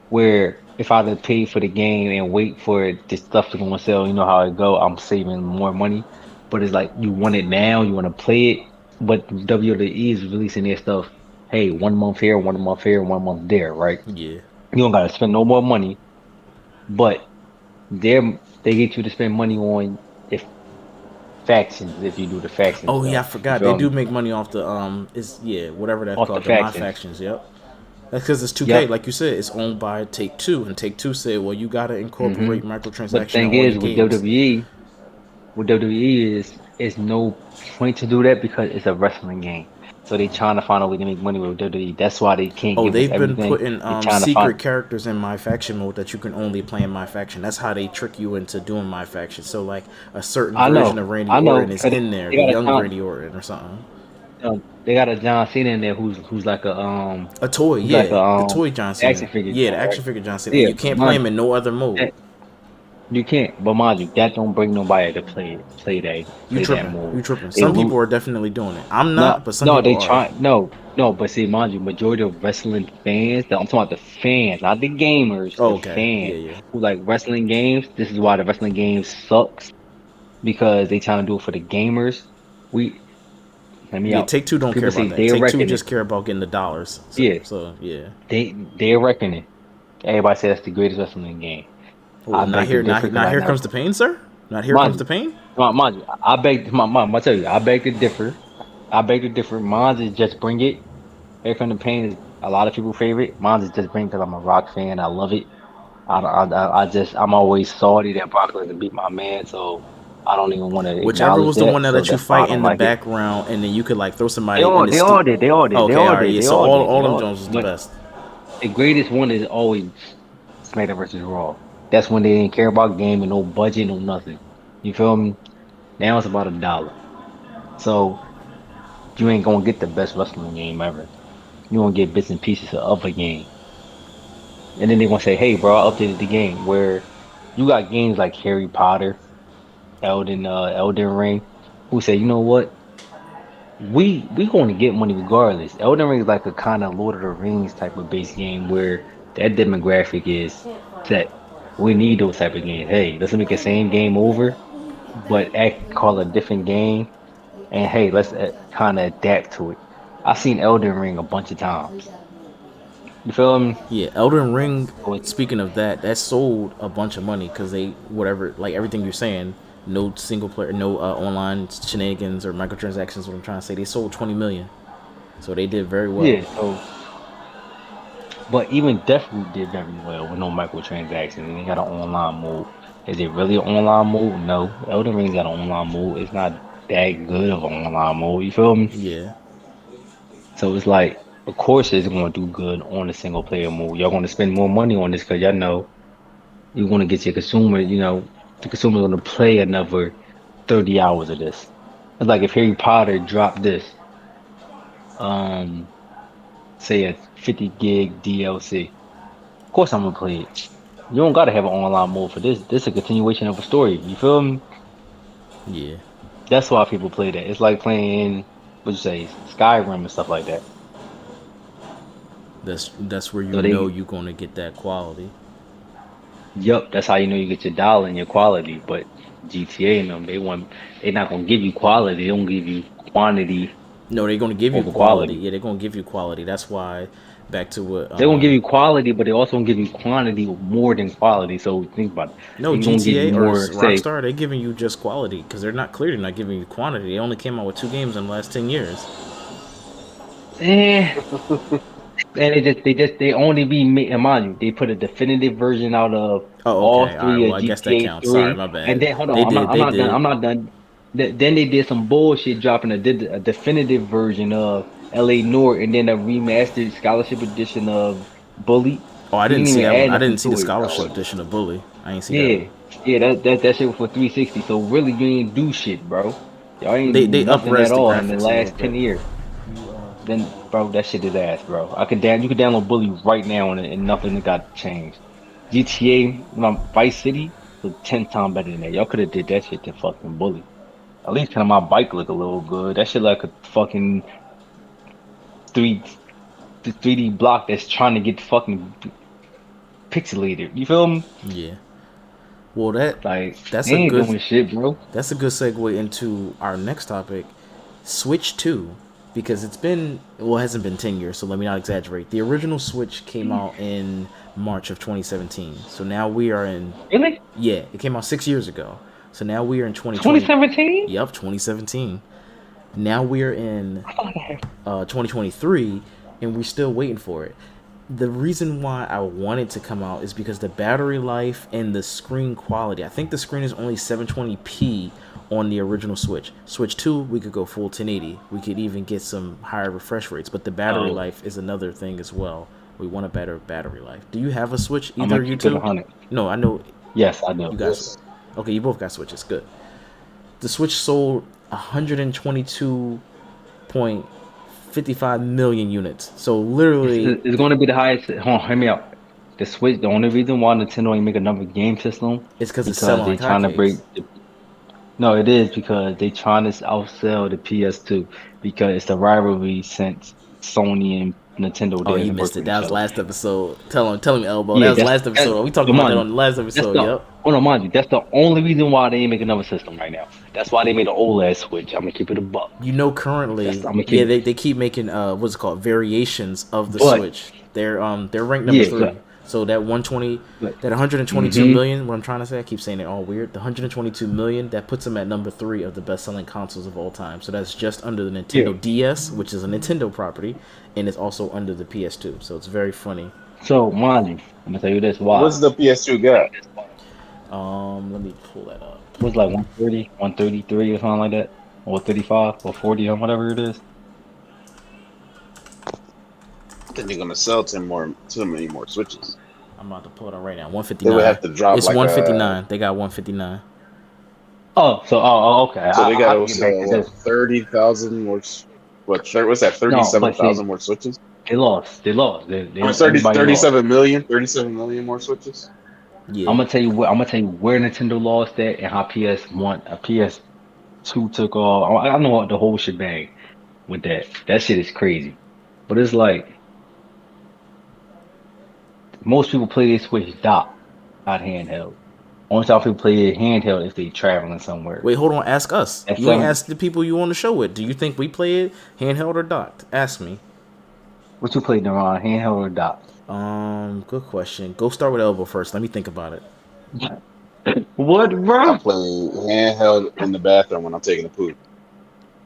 Where if I had to pay for the game and wait for this stuff to go on sale, you know how it go, I'm saving more money. But it's like you want it now, you want to play it, but WWE is releasing their stuff. Hey, 1 month here, 1 month here, 1 month there, right? Yeah. You don't gotta spend no more money, but they get you to spend money on if factions if you do the factions. Oh yeah, I stuff. forgot they do make money off the whatever that's Off called, the the my factions. factions. Yep. That's because it's 2K, Yep. like you said, it's owned by Take Two, and Take Two said, well, you gotta incorporate But the microtransaction in thing all is, your games. with WWE is no point to do that because it's a wrestling game. So they trying to find a way to make money with WWE. That's why they can't Oh, give us they've been everything. putting They trying to find. secret characters in my faction mode that you can only play in my faction. That's how they trick you into doing my faction. So like a certain version of Randy I know. Orton is 'Cause in there, they the got a young John, Randy Orton or something. they got a John Cena in there who's like A toy, who's like yeah, a the toy John action Cena, figure yeah, the John, right? action figure John Cena, and Yeah, you can't play mind him in no other mode. you, you can't. But mind you, that don't bring nobody to play that You mode. tripping. They Some root people are definitely doing it. I'm No, not, but some no, people they are. try. No. But see, mind you, majority of wrestling fans. I'm talking about the fans, not the gamers. Oh, The okay, yeah, fans yeah. who like wrestling games. This is why the wrestling game sucks because they trying to do it for the gamers. We Let me Yeah, out. Take Two don't care People say about that. they're Take Two reckoning. just care about getting the dollars. Yeah, So yeah. they're reckoning. Everybody say that's the greatest wrestling game. Oh, I not beg to here, differ because not I here never. comes the pain, sir. Not here comes Mind the pain. mind you, I beg. My mom, I tell you, I beg to differ. I beg to differ. Mine is just bring it. Here Come the Pain is a lot of people's favorite. Mine is just bring because I'm a rock fan. I love it. I'm always salty that Brock Lesnar beat my man, so I don't even want to Whichever acknowledge was the one that. that So let you that's why I fight don't in the like it. background, and then you could like throw somebody in the They stu. all did. They all did. They Okay, all all right, did. yeah. They So all did. all They them all. Jones was the But best. the greatest one is always SmackDown versus Raw. That's when they didn't care about game and no budget, no nothing. You feel me? Now it's about $1. So you ain't gonna get the best wrestling game ever. You gonna get bits and pieces of a game. And then they're gonna say, "Hey, bro, I updated the game." Where you got games like Harry Potter, Elden Ring, who say, "You know what? We going to get money regardless." Elden Ring is like a kind of Lord of the Rings type of base game where that demographic is set. We need those type of games. Hey, let's make the same game over, but call it a different game. And hey, let's kind of adapt to it. I've seen Elden Ring a bunch of times. You feel me? Yeah, Elden Ring. So Speaking of that, that sold a bunch of money because they whatever like everything you're saying. No single player, no online shenanigans or microtransactions. What I'm trying to say, they sold 20 million, so they did very well. yeah, so but even Deathloop did very well with no microtransactions and they got an online mode. Is it really an online mode? No. Elden Ring's got an online mode. It's not that good of an online mode. You feel me? Yeah, So it's like, of course, it's going to do good on the single player mode. Y'all going to spend more money on this because y'all know you're going to get your consumer. The consumer's going to play another 30 hours of this. It's like if Harry Potter dropped this, um, say a 50 gig DLC. Of course, I'm gonna play it. You don't gotta have an online mode for this. This is a continuation of a story. You feel me? yeah. That's why people play that. It's like playing, what you say, Skyrim and stuff like that. That's where So you know they, you're gonna get that quality. yup, that's how you know you get your dollar and your quality. But GTA and them, they're not gonna give you quality. They don't give you quantity No, they're gonna give you over quality. quality. Yeah, they're gonna give you quality. That's why. Back to what They're gonna give you quality, but they also gonna give you quantity more than quality. So think about it. no, They're gonna give you GTA or more, say, Rockstar, they're giving you just quality because they're not clearly not giving you quantity. They only came out with 2 games in the last 10 years. eh. And they only and mind you, they put a definitive version out of Oh, all okay, all right. three Well, of I guess that GTA counts. Sorry, 3. my And bad. then hold on, They did. I'm They not done. did. I'm not done. Then they did some bullshit dropping a definitive version of LA North and then a remastered scholarship edition of Bully. Oh, I He didn't didn't see even that one. add I nothing didn't see the to it, scholarship bro. edition of Bully. I ain't see that one. Yeah, yeah, that shit was for 360. So really, you ain't do shit, bro. Y'all ain't do They nothing upres at the all in the graphics a little last bit. 10 years. Then bro, that shit is ass, bro. You can download Bully right now and nothing got changed. GTA, Vice City was 10 times better than that. Y'all could have did that shit to fucking Bully. At least kind of my bike look a little good. That shit like a fucking three the 3D block that's trying to get fucking pixelated. You feel me? Yeah. Well, that's they ain't doing shit, bro. That's a good segue into our next topic, Switch 2, because it hasn't been 10 years, so let me not exaggerate. The original Switch came out in March of 2017. So now we are in... Really? Yeah, it came out 6 years ago. So now we are in 2017? Yep, 2017. Now we're in 2023, and we're still waiting for it. The reason why I want it to come out is because the battery life and the screen quality. I think the screen is only 720p on the original Switch. Switch 2, we could go full 1080. We could even get some higher refresh rates, but the battery life is another thing as well. We want a better battery life. Do you have a Switch? Either you two? No, I know. Yes, I do. You guys. Okay, you both got Switches. Good. The Switch sold 122.55 million units. So literally, it's going to be the highest. Hold on, hear me out. The Switch. The only reason why Nintendo ain't make another game system is because it's selling like trying to break. No, it is because they trying to outsell the PS2 because it's the rivalry since Sony and Nintendo. Oh, you missed it. That was last episode. Tell him, Elbow. Yeah, that was last episode. We talked about that on the last episode. Yep. Oh no, mind you, that's the only reason why they ain't make another system right now. That's why they made an OLED Switch. I'm gonna keep it a buck. You know, currently, they keep making what's it called, variations of the Switch. They're ranked number 3. So that 122 million. What I'm trying to say, I keep saying it all weird. The 122 million that puts them at number 3 of the best-selling consoles of all time. So that's just under the Nintendo DS, which is a Nintendo property, and it's also under the PS2. So it's very funny. So, mind you, I'm gonna tell you this. Why? What's the PS2 got? Let me pull that up. It was like 130, 133 or something like that, or 35 or 40 or whatever it is. I think they're gonna sell too many more Switches. I'm about to pull it up right now. 159. They would have to drop. It's 159. They got 159. Okay. So they got to sell 30,000 more. What's that? 37,000 more Switches. They lost. They 37 million more Switches. Yeah. I'm gonna tell you where Nintendo lost that and how PS2 took off. I know the whole shebang with that. That shit is crazy. But it's like most people play this Switch dock, not handheld. Only time people play it handheld if they traveling somewhere. Wait, hold on. Ask us. You ain't asked the people you on the show with. Do you think we play it handheld or docked? Ask me. What you played, Deron? Handheld or docked? Good question. Go start with Elbow first. Let me think about it. What, bro? I play handheld in the bathroom when I'm taking a poop.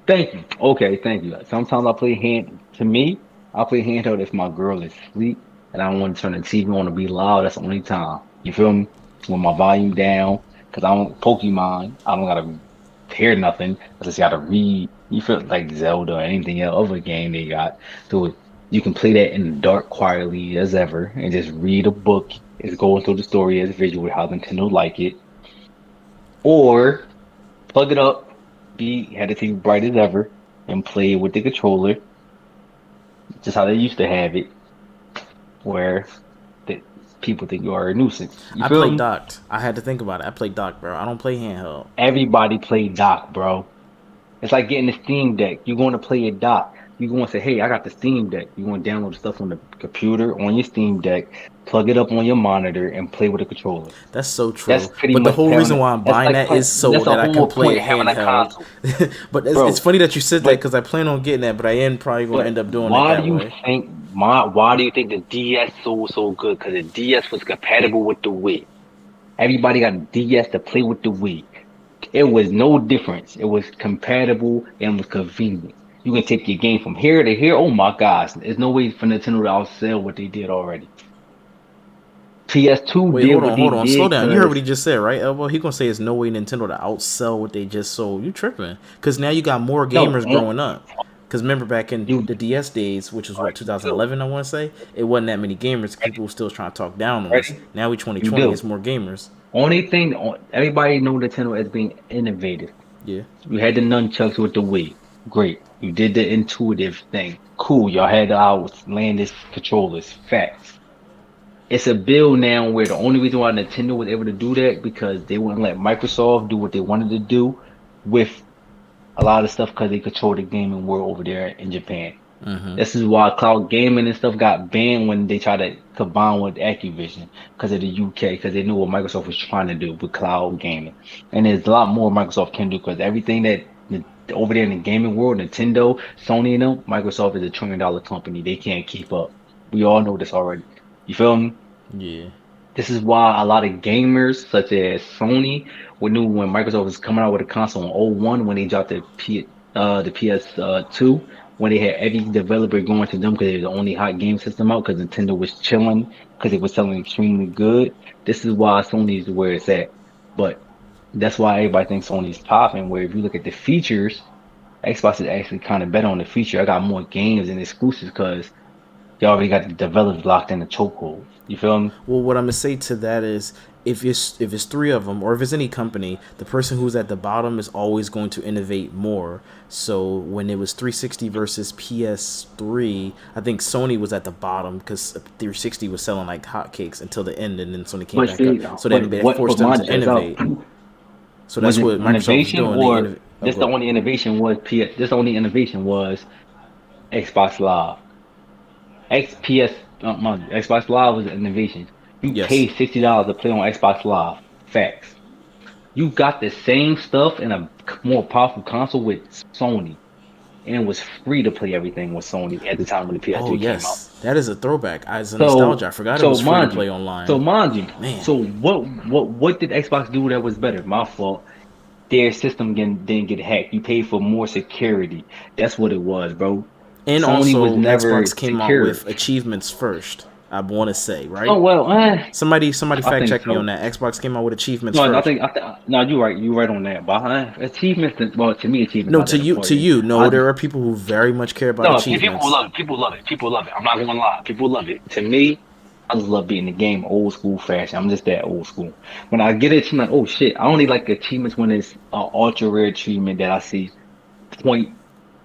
Thank you. Okay, thank you. Sometimes I play handheld if my girl is asleep and I don't want to turn the TV on to be loud. That's the only time. You feel me? With my volume down, because I don't Pokemon. I don't gotta hear nothing. I just gotta read. You feel like Zelda or anything else, other game they got. So you can play that in the dark quietly as ever and just read a book. It's going through the story as visual, how Nintendo like it. Or plug it up, had the TV bright as ever, and play it with the controller. Just how they used to have it, where people think you are a nuisance. I played docked. I had to think about it. I played docked, bro. I don't play handheld. Everybody played docked, bro. It's like getting the Steam Deck. You're going to play it docked. You're going to say, hey, I got the Steam Deck. You're going to download the stuff on the computer, on your Steam Deck, plug it up on your monitor, and play with a controller. That's so true. But the whole reason why I'm buying that is so that I can play it handheld. But it's funny that you said that because I plan on getting that, but I am probably going to end up doing it that way. Why do you think the DS sold so good? Because the DS was compatible with the Wii. Everybody got a DS to play with the Wii. It was no difference. It was compatible and was convenient. You can take your game from here to here. Oh my gosh. There's no way for Nintendo to outsell what they did already. PS2 Wait, hold on. Slow down. You heard what he just said, right, Elbow? He gonna say there's no way Nintendo to outsell what they just sold. You tripping. Because now you got more gamers growing up. Because remember back in the DS days, which was 2011, I want to say, it wasn't that many gamers. People were still trying to talk down on us. Now we 2020, it's more gamers. Only thing, everybody know Nintendo as being innovative. Yeah. We had the nunchucks with the Wii. Great. You did the intuitive thing. Cool. Y'all had the outlandist controllers. Facts. It's a bill now where the only reason why Nintendo was able to do that because they wouldn't let Microsoft do what they wanted to do with a lot of stuff because they control the gaming world over there in Japan. This is why cloud gaming and stuff got banned when they tried to combine with Activision because of the UK, because they knew what Microsoft was trying to do with cloud gaming. And there's a lot more Microsoft can do because everything that over there in the gaming world, Nintendo, Sony, and them, Microsoft is a $1 trillion company. They can't keep up. We all know this already. You feel me? Yeah. This is why a lot of gamers, such as Sony, knew when Microsoft was coming out with a console in '01 when they dropped the PS2, when they had every developer going to them because they were the only hot game system out because Nintendo was chilling because it was selling extremely good. This is why Sony is where it's at. But that's why everybody thinks Sony's popping. Where if you look at the features, Xbox is actually kind of better on the feature. I got more games and exclusives because you already got the developers locked in the chokehold. You feel me? Well, what I'm gonna say to that is, if it's three of them, or if it's any company, the person who's at the bottom is always going to innovate more. So when it was 360 versus PS3, I think Sony was at the bottom because 360 was selling like hotcakes until the end, and then Sony came But back see, up. So then they forced them to innovate. So was that's it what Microsoft was innovation doing. or Oh, this the go ahead. only innovation was this the only innovation was Xbox Live. Xbox Live was an innovation. You pay Yes. $60 to play on Xbox Live. Facts. You got the same stuff in a more powerful console with Sony, and it was free to play everything with Sony at the time when the Oh PS3 came out. yes, that is a throwback. As a nostalgia, So, I forgot it so was free to mind play you, online. so mind you, Man. so what did Xbox do that was better? My fault. Their system didn't get hacked. You paid for more security. That's what it was, bro. And Sony was also, never Xbox came out secure. with achievements first. I want to say, Oh right? well, Somebody I fact think check me on so. that. Xbox came out with achievements No, first. no, you're right. You're right on that. But achievements, well, to me, achievements No, not that to important. you. No, I there just are people who very much care about no, people achievements. love it. People love it. People love it. I'm not gonna lie. People love it. To me, I just love beating the game old school fashion. I'm just that old school. When I get it, I'm like, oh shit. I only like achievements when it's an ultra rare achievement that I see point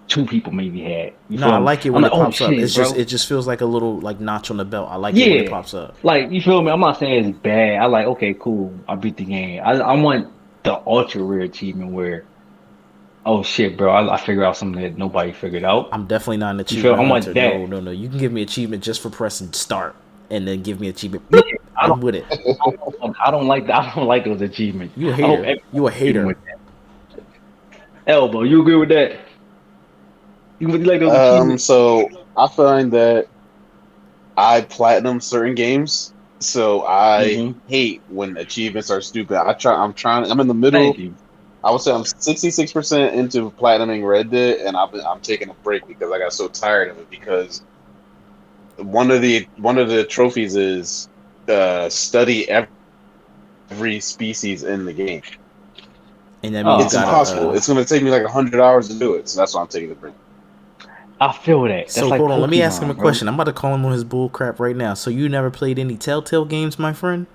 two people maybe had. You No, I feel me? like it I'm when like, it oh pops up. shit, It bro. just feels like a little like notch on the belt. I like it when it Yeah. pops up. Like, you feel me? I'm not saying it's bad. I like, okay, cool. I beat the game. I want the ultra rare achievement where, oh shit, bro, I figure out something that nobody figured out. I'm definitely not an You feel? achievement I hunter. want that. No, no, no. You can give me achievement just for pressing start, and then give me achievement. Yeah, Boop, I don't, I'm with it. I don't like that. I don't like those achievements. You a I hope hater. everybody You a even hater. with that. Elbow, you agree with that? You really like those achievements? So I find that I platinum certain games, so I Mm-hmm. hate when achievements are stupid. I'm in the Thank middle. you. I would say I'm 66% into platinuming Red Dead, and I'm taking a break because I got so tired of it. Because one of the trophies is study every species in the game. And that means you It's Oh, gotta. impossible. It's going to take me like 100 hours to do it, so that's why I'm taking the break. I feel that. That's So like hold on. Let me ask him a Pokemon, bro. question. I'm about to call him on his bull crap right now. So you never played any Telltale games, my friend?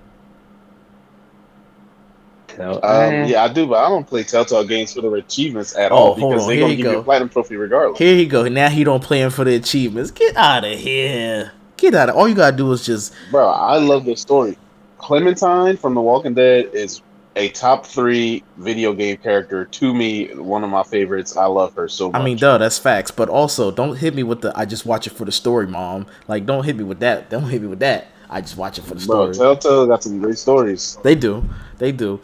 So, Yeah, I do, but I don't play Telltale games for the achievements at all Oh, hold because on. they're Here going you to give you a go. platinum trophy regardless. Here you go. Now he don't play him for the achievements. Get out of here. Get out of. All you gotta do is just. Bro, I love this story. Clementine from The Walking Dead is a top three video game character to me. One of my favorites. I love her so I mean, much. duh, that's facts. But also, don't hit me with the. I just watch it for the story, mom. Like, don't hit me with that. Don't hit me with that. I just watch it for the Bro, story. Telltale got some great stories. They do. They do.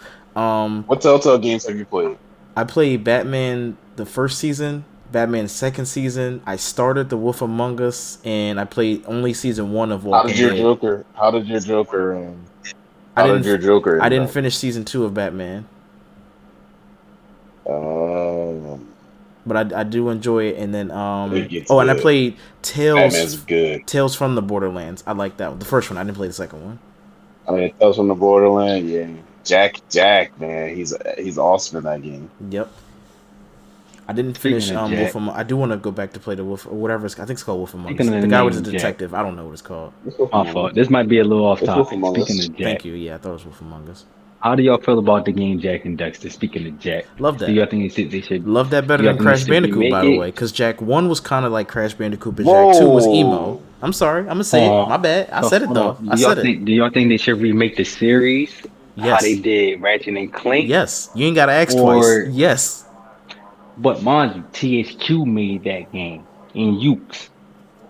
What Telltale games have you played? I played Batman the first season, Batman second season. I started The Wolf Among Us, and I played only season 1 of How did Walking your Dead. Joker? How did your Joker? I How did didn't. your Joker I end didn't up? finish season 2 of Batman, Um, but I do enjoy it. And then it gets oh, and I good. played Batman's good. Tales from the Borderlands. I like that one. The first one. I didn't play the second one. I mean, Tales from the Borderland. Yeah, Jack, man, he's awesome in that game. Yep. I didn't finish speaking of Wolf Jack, Among. I do want to go back to play the Wolf or whatever. I think it's called Wolf Among Us. speaking of the The guy with the name Jack, detective. I don't know what it's called. It's Wolf my Among fault. Us. This might be a little off It's Wolf topic. Among Speaking Us. of Jack, Thank you. Yeah, I thought it was Wolf Among Us. How do y'all feel about the game Jak and Dexter? Speaking of Jak, Love that. do y'all think they should? Love that better than Crash Bandicoot, by the way, because Jak 1 was kind of like Crash Bandicoot, but Jak 2 was emo. I'm sorry, I'm gonna say it. My bad. I said it though. I said it. Do y'all think they should remake the series? Yes. How they did Ratchet and Clank? Yes. You ain't gotta ask twice. Yes. But mind you, THQ made that game in Ukes.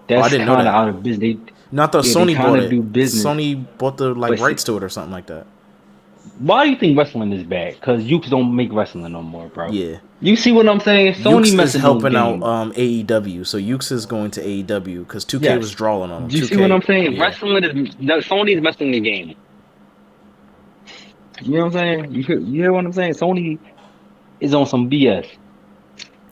That's kind of out of business. Not though Sony bought it. Sony bought the rights to it or something like that. Why do you think wrestling is bad? Because Ukes don't make wrestling no more, bro. Yeah. You see what I'm saying? Sony is helping out AEW, so Ukes is going to AEW because 2K was drawing on them. Do you see what I'm saying? Yeah. Wrestling is Sony is messing the game. You know what I'm saying? You hear what I'm saying? Sony is on some BS.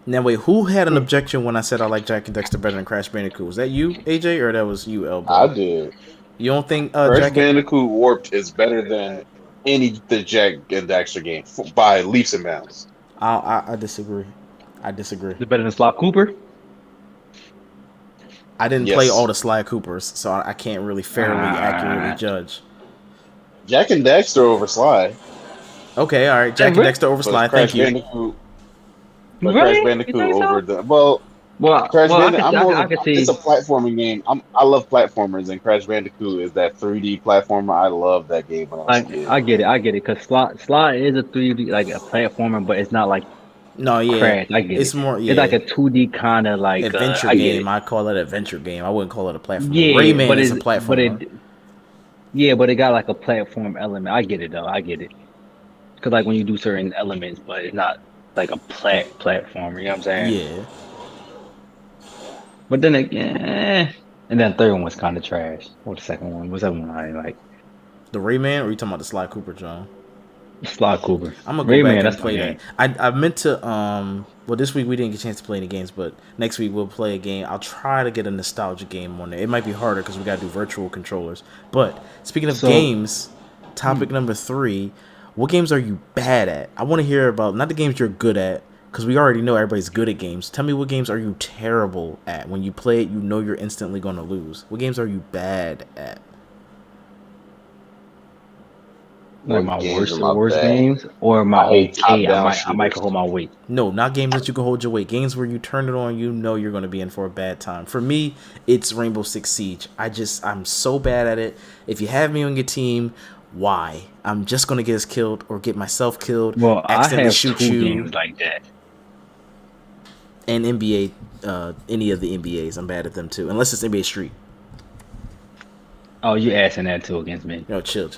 Now wait, who had an objection when I said I like Jak and Dexter better than Crash Bandicoot? Was that you, AJ, or that was you, Elbow? I did. You don't think Crash Bandicoot Warped is better than the Jak and Dexter game by leaps and bounds? I disagree. Is it better than Sly Cooper? I didn't play all the Sly Coopers, so I can't really fairly accurately judge. Jak and Dexter over Sly. Okay, all right. Jak and Dexter over Sly. Thank you. Crash Bandicoot over the Crash Bandicoot. It's a platforming game. I love platformers, and Crash Bandicoot is that 3D platformer. I love that game when I was a kid. I get it, because Sly is a 3D like a platformer, but it's not like Crash. I get it's more. Yeah. It's like a 2D kind of like adventure game. I call it adventure game. I wouldn't call it a platform. Yeah, Rayman is a platform. But it got like a platform element. I get it though. I get it. Because like when you do certain elements, but it's not like a platformer. You know what I'm saying? Yeah. But then again, and then the third one was kind of trash. Or the second one? What's that one I like? The Rayman, or are you talking about the Sly Cooper, John? Sly Cooper. I'm gonna go back and play that. I meant to well, this week we didn't get a chance to play any games, but next week we'll play a game. I'll try to get a nostalgia game on there. It might be harder because we gotta do virtual controllers. But speaking of games, topic number 3: what games are you bad at? I want to hear about not the games you're good at, because we already know everybody's good at games. Tell me, what games are you terrible at? When you play it, you know you're instantly going to lose. What games are you bad at? Like my worst games, or my okay, I might hold my weight. No, not games that you can hold your weight. Games where you turn it on, you know you're going to be in for a bad time. For me, it's Rainbow Six Siege. I'm so bad at it. If you have me on your team, why? I'm just going to get us killed or get myself killed. Well, I have two games like that. And NBA, any of the NBAs, I'm bad at them too. Unless it's NBA Street. Oh, you asking that too against me? No, chill.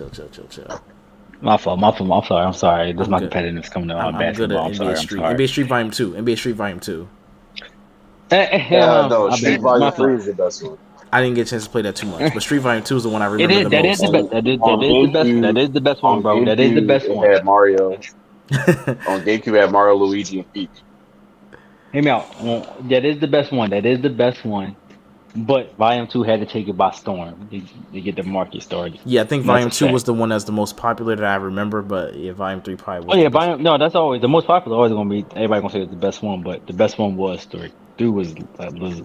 My fault. I'm sorry. This is my competitiveness coming out. I'm good at NBA Street. NBA Street Volume 2. NBA Street Volume 2. No, Street Volume 3 is the best one. I didn't get a chance to play that too much, but Street Volume 2 is the one I remember the most. That is the best one, bro. That is the best one. It had Mario. On GameCube, it had Mario, Luigi, and Peach. Hear me out. That is the best one. But Volume 2 had to take it by storm to get the market started. Yeah, I think Volume 2 was the one that's the most popular that I remember, but yeah, Volume 3 probably was. That's always the most popular. Always gonna be everybody gonna say it's the best one, but the best one was 3. 3 was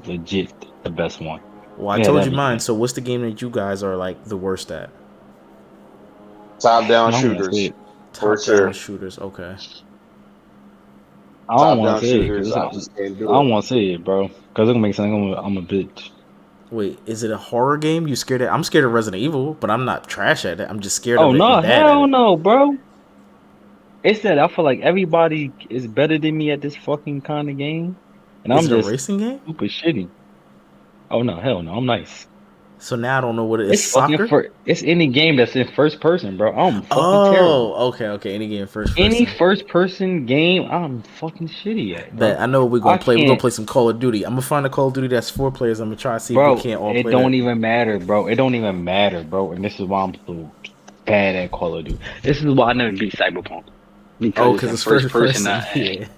legit the best one. Well, I told you mine. So what's the game that you guys are like the worst at? Top-down shooters. Top-down shooters. Okay. I don't want to say it. I don't want to say it, bro, because it's gonna make sense. I'm a bitch. Wait, is it a horror game? You scared of? I'm scared of Resident Evil, but I'm not trash at it. I'm just scared of it. Oh no, hell no, bro. It's that I feel like everybody is better than me at this fucking kind of game, and I'm just a racing game. Super shitty. Oh no, hell no, I'm nice. So now I don't know what it is. It's soccer. It's any game that's in first person, bro. I'm fucking terrible. Okay. Any game first person. Any first person game, I'm fucking shitty at. But I know what we're gonna play. We're gonna play some Call of Duty. I'm gonna find a Call of Duty that's 4 players. I'm gonna try to see if we can't all play. It don't even matter, bro. And this is why I'm so bad at Call of Duty. This is why I never beat Cyberpunk. Because it's first person. Yeah.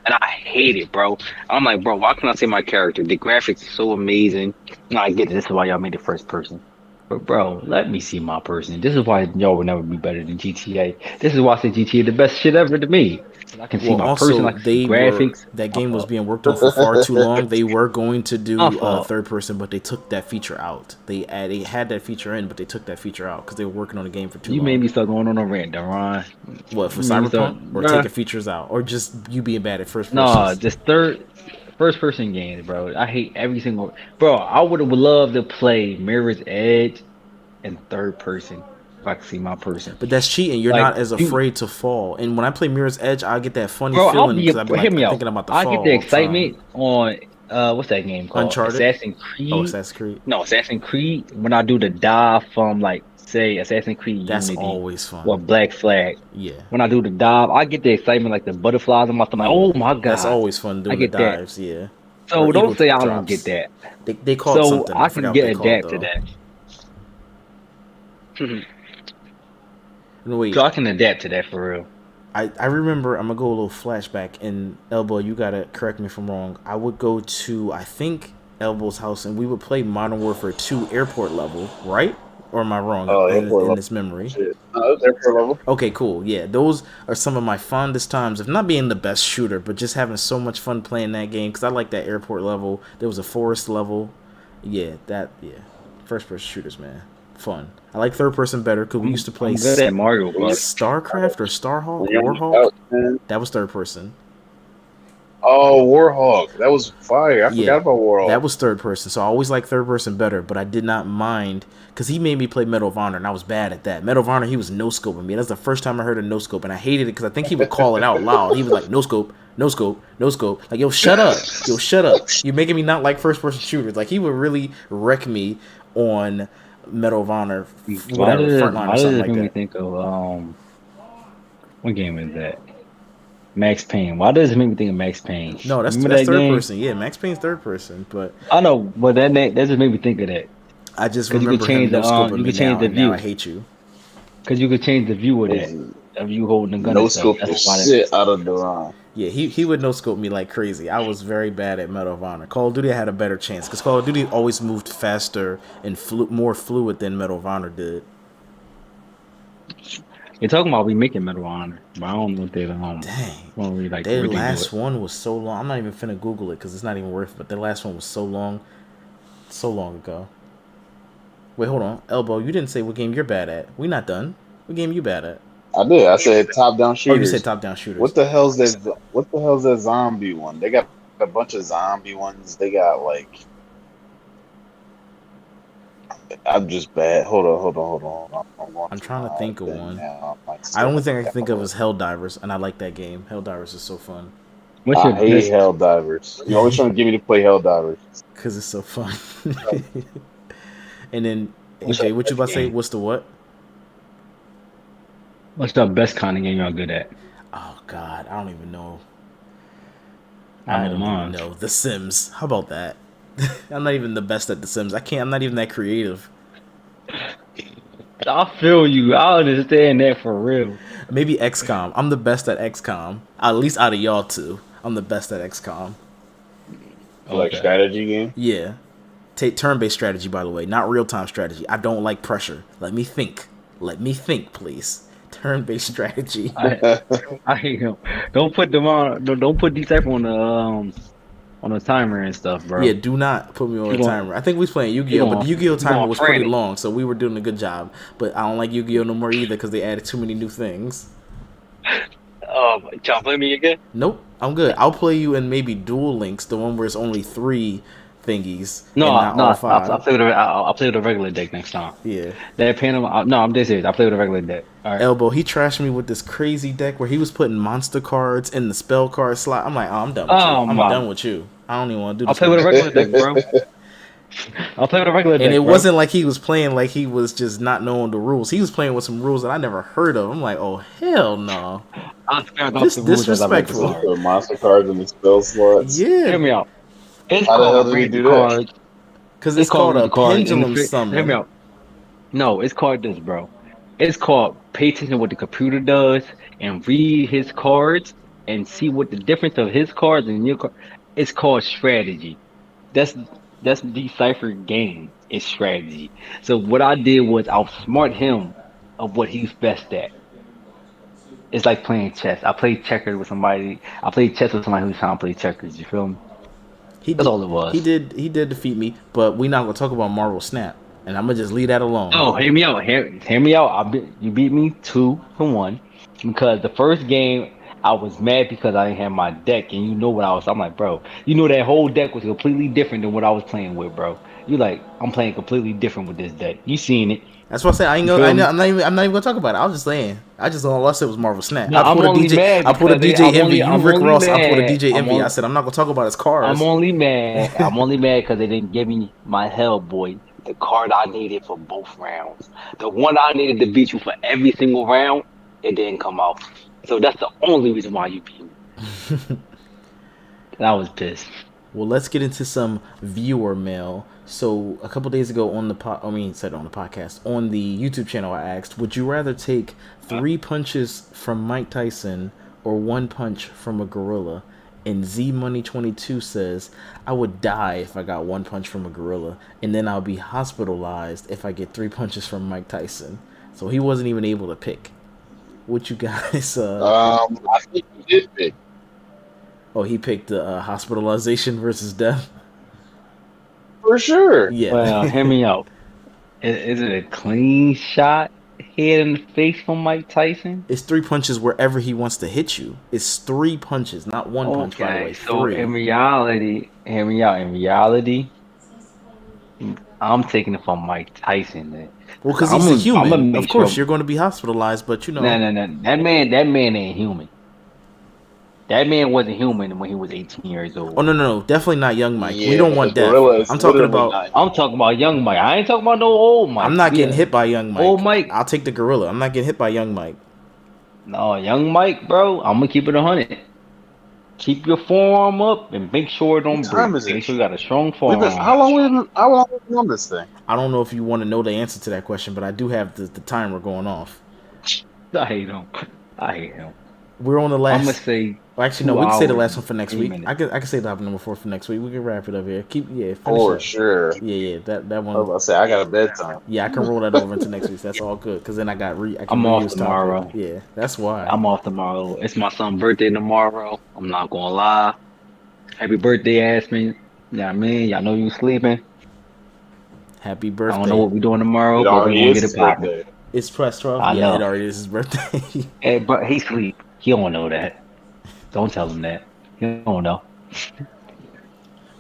And I hate it, bro. I'm like, bro, why can't I say my character? The graphics are so amazing. No, I get it. This is why y'all made it first person. But bro, let me see my person. This is why y'all will never be better than GTA. This is why I say GTA the best shit ever to me. 'Cause I can see Well, my person, also I can see graphics. that My game was fault. being worked on for far too long. They were going to My do fault. third person, but they took that feature out. They had that feature in, but they took that feature out because they were working on the game for too You made long. me start going on a rant, Deron. What, for You made me start, Cyberpunk, or taking bruh. features out, or just you being bad at first Nah, persons? just first person games, bro. I hate every single. Bro, I would have loved to play Mirror's Edge in third person if I could see my person. But that's cheating. You're Like, not as dude, afraid to fall. And when I play Mirror's Edge, I get that funny bro, feeling because I'd be hear like me out. thinking about the I get fall the all the time. excitement on what's that game called? Uncharted. Assassin's Oh, Creed. Assassin's Creed. No, Assassin's Creed. When I do the dive from like say Assassin's Creed That's Unity always or fun. Black Flag. Yeah. When I do the dive, I get the excitement like the butterflies in my stomach. Like, Yeah. oh my That's god, always fun I doing the get that. dives. Yeah. Or So eagle don't say I don't get drops. that. They call it So something. I I can forgot what get they call it adapt to though. that. No, wait. So I can adapt to that for real. I remember, I'm gonna go a little flashback, and Elbow, you gotta correct me if I'm wrong. I would go to, I think, Elbow's house, and we would play Modern Warfare 2 airport level, right? Or am I wrong Airport in level. this memory? Shit. No, it was airport level. Okay, cool. Yeah, those are some of my fondest times of not being the best shooter, but just having so much fun playing that game because I like that airport level. There was a forest level. Yeah. First person shooters, man. Fun. I like third person better because we used to play I'm good at Mario Kart. StarCraft or Starhawk? Yeah, Warhawk? That was third person. Oh, Warhawk. That was fire. I forgot about Warhawk. That was third person. So I always liked third person better, but I did not mind because he made me play Medal of Honor, and I was bad at that. Medal of Honor, he was no scoping me. That's the first time I heard a no scope, and I hated it because I think he would call it out loud. He was like, no scope, no scope, no scope. Like, yo, shut up. Yo, shut up. You're making me not like first person shooters. Like, he would really wreck me on Medal of Honor, whatever, Frontline or something like make me that. think of what game is that? Max Payne. Why does it make me think of Max Payne? No, that's Remember that third game? person. Yeah, Max Payne's third person, but I know, but that just made me think of that. I just 'Cause you could remember change him no the scoping you me could change now, the and now view. I hate you. Because you could change the view of that, of you holding the gun. No and stuff. scope the That's why shit out of Duran. Yeah, he would no scope me like crazy. I was very bad at Medal of Honor. Call of Duty had a better chance because Call of Duty always moved faster and more fluid than Medal of Honor did. You're talking about remaking Medal of Honor, but I don't know if they Dang, won't really like their really do last it. one was so long. I'm not even finna Google it because it's not even worth it. But their last one was so long ago. Wait, hold on, Elbow. You didn't say what game you're bad at. We not done. What game you bad at? I did. I said top down shooters. Oh, you said top down shooters. What the hell's that? What the hell's that zombie one? They got a bunch of zombie ones. They got like. I'm just bad. Hold on. I'm trying to think of one. Now. The only thing I can think of is Helldivers, and I like that game. Helldivers is so fun What's I your hate best? Helldivers. You're always trying to get me to play Helldivers. because it's so fun. And then AJ, what you about to say? What's the what? What's the best kind of game y'all good at? Oh God, I don't even know. I I know don't even mine. know. The Sims. How about that? I'm not even the best at The Sims. I'm not even that creative. I feel you. I understand that for real. Maybe XCOM. I'm the best at XCOM. At least out of y'all two, I'm the best at XCOM. Like Okay. strategy game. Yeah. Take turn-based strategy, by the way, not real-time strategy. I don't like pressure. Let me think, please. Turn-based strategy. I hate him. Don't put them on. Don't put these type on the timer and stuff, bro. Yeah, do not put me on a timer. I think we was playing Yu-Gi-Oh, but the Yu-Gi-Oh timer was pretty long, so we were doing a good job. But I don't like Yu-Gi-Oh no more either because they added too many new things. Y'all play me again? Nope, I'm good. I'll play you in maybe Duel Links, the one where it's only 3 thingies. No, and not all 5. I'll play with a regular deck next time. Yeah. That Panama. No, I'm dead serious. I'll play with a regular deck. All right. Elbow, he trashed me with this crazy deck where he was putting monster cards in the spell card slot. I'm like, oh, I'm done with you. I'm done with you. I don't even want to do this. I'll play with a regular deck, bro. I'll play with a regular deck. And it bro. wasn't like he was playing like he was just not knowing the rules. He was playing with some rules that I never heard of. I'm like, oh, hell no. This disrespectful. Put monster cards in the spell slots. Yeah. Hear me out. It's How the hell called did he read do the that? cards. Because it's called a pendulum Hear me summon. out. No, it's called this, bro. It's called pay attention to what the computer does and read his cards and see what the difference of his cards and your card. It's called strategy. That's deciphered game. and strategy. So what I did was outsmart him of what he's best at. It's like playing chess. I played checkers with somebody. I played chess with somebody who's trying to play checkers. You feel me? He That's did. all it was. He did defeat me, but we not gonna talk about Marvel Snap, and I'm gonna just leave that alone. Oh, hear me out. Hear me out. You beat me 2-1 because the first game I was mad because I didn't have my deck, and you know what I was. I'm like, bro, you know that whole deck was completely different than what I was playing with, bro. You like, I'm playing completely different with this deck. You seen it? That's what I said. You feel me? I'm not even gonna talk about it. I was just saying. I just all I said was Marvel Snap. No, I'm only mad I pulled a because DJ Envy. You Rick Ross. I pulled a mad. DJ Envy. I said I'm not gonna talk about his cars. I'm only mad. I'm only mad because they didn't give me my Hellboy, the card I needed for both rounds. The one I needed to beat you for every single round, it didn't come out. So that's the only reason why you beat me. And I was pissed. Well, let's get into some viewer mail. So a couple days ago on the podcast, on the YouTube channel, I asked, would you rather take 3 punches from Mike Tyson or 1 punch from a gorilla? And Z Money 22 says, I would die if I got 1 punch from a gorilla, and then I'll be hospitalized if I get 3 punches from Mike Tyson. So he wasn't even able to pick. What you guys? I think he did pick. Oh, he picked hospitalization versus death. For sure. Yeah. Well, hear me out. Is it a clean shot, head in the face from Mike Tyson? It's 3 punches wherever he wants to hit you. It's 3 punches, not 1 punch, by the way. So 3. in reality, hear me out. In reality, I'm taking it from Mike Tyson. Then. Well, because he's a human. Of course, you're going to be hospitalized, but you know. No. That man ain't human. That man wasn't human when he was 18 years old. Oh no, definitely not young Mike. Yeah, we don't want death. I'm talking about young Mike. I ain't talking about no old Mike. I'm not getting hit by young Mike. Old Mike. I'll take the gorilla. I'm not getting hit by young Mike. No, young Mike, bro. I'm gonna keep it 100. Keep your forearm up and make sure it don't break. Make sure you got a strong forearm. How long have we been on this thing? I don't know if you want to know the answer to that question, but I do have the timer going off. I hate him. We're on the last. I'm gonna say. Well, actually, no. We can say the last one for next week. I can say the number 4 for next week. We can wrap it up here. For sure. Yeah. That one. I was about to say I got a bedtime. Yeah, I can roll that over into next week. That's all good because then I'm off tomorrow. Yeah, that's why. I'm off tomorrow. It's my son's birthday tomorrow. I'm not gonna lie. Happy birthday, Aspen. Yeah, Y'all know you sleeping. Happy birthday. I don't know what we're doing tomorrow, but we're gonna get it popping. It's press 12. I know. It already is his birthday. Hey, but he sleep. He don't know that. Don't tell him that. He don't know.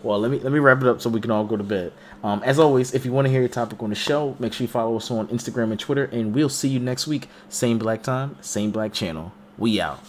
Well, let me wrap it up so we can all go to bed. As always, if you want to hear your topic on the show, make sure you follow us on Instagram and Twitter, and we'll see you next week. Same black time, same black channel. We out.